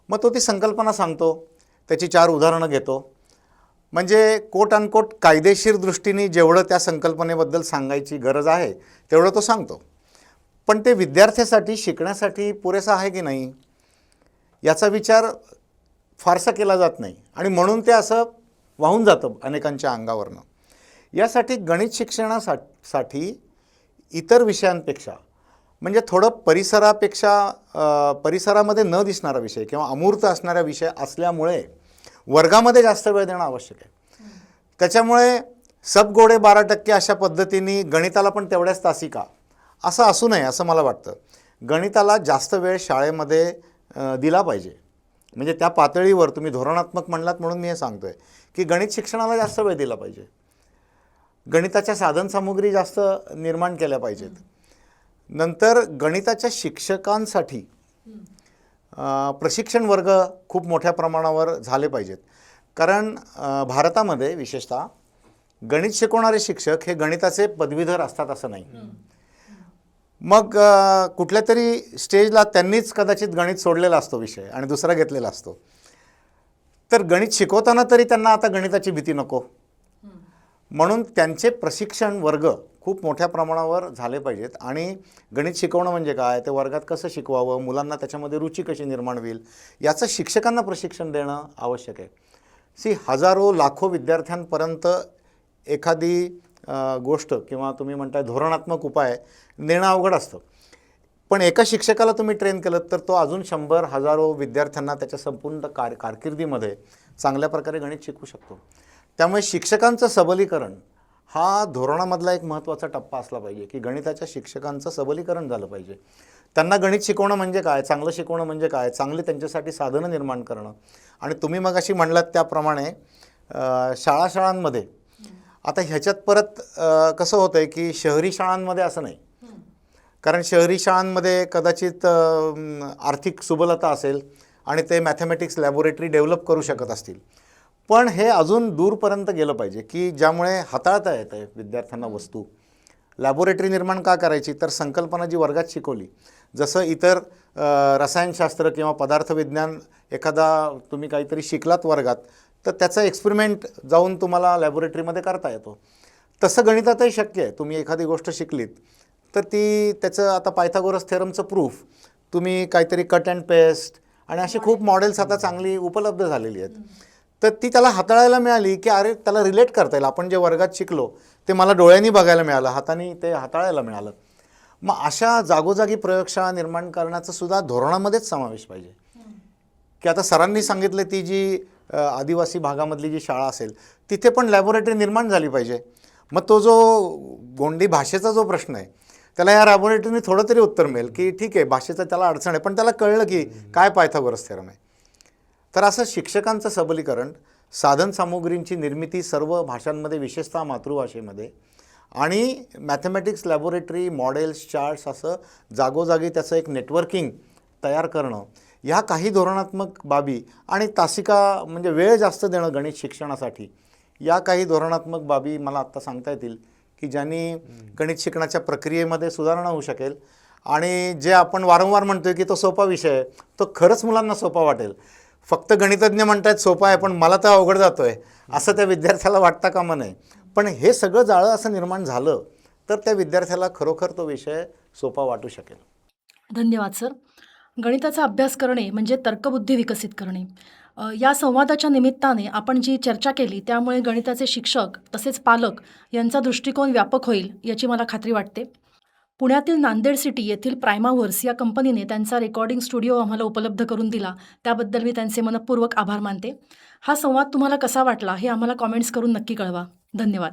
मग तो ती संकल्पना सांगतो, त्याची 4 उदाहरणं घेतो. म्हणजे कोट अनकोट कायदेशीर दृष्टीने जेवढं त्या संकल्पनेबद्दल सांगायची गरज आहे तेवढं तो सांगतो. पण ते विद्यार्थ्यासाठी शिकण्यासाठी पुरेसा आहे की नाही याचा विचार फारसा केला जात नाही आणि म्हणून ते असं वाहून जातं अनेकांच्या अंगावरनं. यासाठी गणित शिक्षणासाठी इतर विषयांपेक्षा म्हणजे थोडं परिसरामध्ये न दिसणारा विषय किंवा अमूर्त असणारा विषय असल्यामुळे वर्गामध्ये जास्त वेळ देणं आवश्यक आहे. त्याच्यामुळे सब गोडे 12% अशा पद्धतीने गणिताला पण तेवढ्याच तासिका असं असू नये असं मला वाटतं. गणिताला जास्त वेळ शाळेमध्ये दिला पाहिजे. म्हणजे त्या पातळीवर तुम्ही धोरणात्मक म्हणलात म्हणून मी हे सांगतो आहे की गणित शिक्षणाला जास्त वेळ दिला पाहिजे. गणिताच्या साधनसामुग्री जास्त निर्माण केल्या पाहिजेत. नंतर गणिताच्या शिक्षकांसाठी प्रशिक्षण वर्ग खूप मोठ्या प्रमाणावर झाले पाहिजेत. कारण भारतामध्ये विशेषतः गणित शिकवणारे शिक्षक हे गणिताचे पदवीधर असतात असं नाही. मग कुठल्या तरी स्टेजला त्यांनीच कदाचित गणित सोडलेला असतो विषय आणि दुसरा घेतलेला असतो. तर गणित शिकवताना तरी त्यांना आता गणिताची भीती नको म्हणून त्यांचे प्रशिक्षण वर्ग खूप मोठ्या प्रमाणावर झाले पाहिजेत. आणि गणित शिकवणं म्हणजे काय, ते वर्गात कसं शिकवावं, मुलांना त्याच्यामध्ये रुची कशी निर्माण होईल याचं शिक्षकांना प्रशिक्षण देणं आवश्यक आहे. हजारो लाखो विद्यार्थ्यांपर्यंत एखादी गोष्ट किंवा तुम्ही म्हणताय धोरणात्मक उपाय नेणं अवघड असतं. पण एका शिक्षकाला तुम्ही ट्रेन केलं तर तो अजून 100 हजारो विद्यार्थ्यांना त्याच्या संपूर्ण कारकिर्दीमध्ये चांगल्या प्रकारे गणित शिकवू शकतो. त्यामुळे शिक्षकांचं सबलीकरण हा धोरणामधला एक महत्त्वाचा टप्पा असला पाहिजे की गणिताच्या शिक्षकांचं सबलीकरण झालं पाहिजे. त्यांना गणित शिकवणं म्हणजे काय, चांगलं शिकवणं म्हणजे काय, चांगली त्यांच्यासाठी साधनं निर्माण करणं. आणि तुम्ही मगाशी म्हणलात त्याप्रमाणे शाळांमध्ये आता ह्याच्यात परत कसं होतं आहे की शहरी शाळांमध्ये असं नाही. कारण शहरी शाळांमध्ये कदाचित आर्थिक सुबलता असेल आणि ते मॅथमॅटिक्स लॅबोरेटरी डेव्हलप करू शकत असतील. पण हे अजून दूरपर्यंत गेलं पाहिजे की ज्यामुळे हाताळता येतं विद्यार्थ्यांना वस्तू. लॅबोरेटरी निर्माण का करायची, तर संकल्पना जी वर्गात शिकवली, जसं इतर रसायनशास्त्र किंवा पदार्थविज्ञान एखादा तुम्ही काहीतरी शिकलात वर्गात तर त्याचा एक्सपेरिमेंट जाऊन तुम्हाला लॅबोरेटरीमध्ये करता येतो. तसं गणितातही शक्य आहे. तुम्ही एखादी गोष्ट शिकलीत तर त्याचं आता पायथागोरस थेरमचं प्रूफ तुम्ही काहीतरी कट अँड पेस्ट आणि अशी खूप मॉडेल्स आता चांगली उपलब्ध झालेली आहेत. तर ती त्याला हाताळायला मिळाली की अरे त्याला रिलेट करता येईल, आपण जे वर्गात शिकलो ते मला डोळ्यांनी बघायला मिळालं, हाताने ते हाताळायला मिळालं. मग अशा जागोजागी प्रयोगशाळा निर्माण करण्याचा सुद्धा धोरणामध्येच समावेश पाहिजे. की आता सरांनी सांगितलं ती जी आदिवासी भागामधली जी शाळा असेल तिथे पण लॅबोरेटरी निर्माण झाली पाहिजे. मग तो जो गोंडी भाषेचा जो प्रश्न आहे त्याला या लॅबोरेटरीने थोडं तरी उत्तर मिळेल की ठीक आहे भाषेचं त्याला अडचण आहे, पण त्याला कळलं की काय पायथागोरस थेरम आहे. तर असं शिक्षकांचं सबलीकरण, साधनसामुग्रींची निर्मिती सर्व भाषांमध्ये विशेषतः मातृभाषेमध्ये, आणि मॅथमॅटिक्स लॅबोरेटरी, मॉडेल्स, चार्ट्स असं जागोजागी त्याचं एक नेटवर्किंग तयार करणं, ह्या काही धोरणात्मक बाबी, आणि तासिका म्हणजे वेळ जास्त देणं गणित शिक्षणासाठी, या काही धोरणात्मक बाबी मला आत्ता सांगता येतील की ज्यांनी गणित शिकण्याच्या प्रक्रियेमध्ये सुधारणा होऊ शकेल. आणि जे आपण वारंवार म्हणतोय की तो सोपा विषय आहे, तो खरंच मुलांना सोपा वाटेल. फक्त गणितज्ञ म्हणतात सोपा आहे पण मला तर अवघड जातोय असं त्या विद्यार्थ्याला वाटता कामा नये. पण हे सगळं जाळं असं निर्माण झालं तर त्या विद्यार्थ्याला खरोखर तो विषय सोपा वाटू शकेल. धन्यवाद सर. गणिताचा अभ्यास करणे म्हणजे तर्कबुद्धी विकसित करणे. या संवादाच्या निमित्ताने आपण जी चर्चा केली त्यामुळे गणिताचे शिक्षक तसेच पालक यांचा दृष्टिकोन व्यापक होईल याची मला खात्री वाटते. पुण्यातील नांदेड सिटी येथील प्रायमाव्हर्स या कंपनीने त्यांचा रेकॉर्डिंग स्टुडिओ आम्हाला उपलब्ध करून दिला, त्याबद्दल मी त्यांचे मनःपूर्वक आभार मानते. हा संवाद तुम्हाला कसा वाटला हे आम्हाला कॉमेंट्स करून नक्की कळवा. धन्यवाद.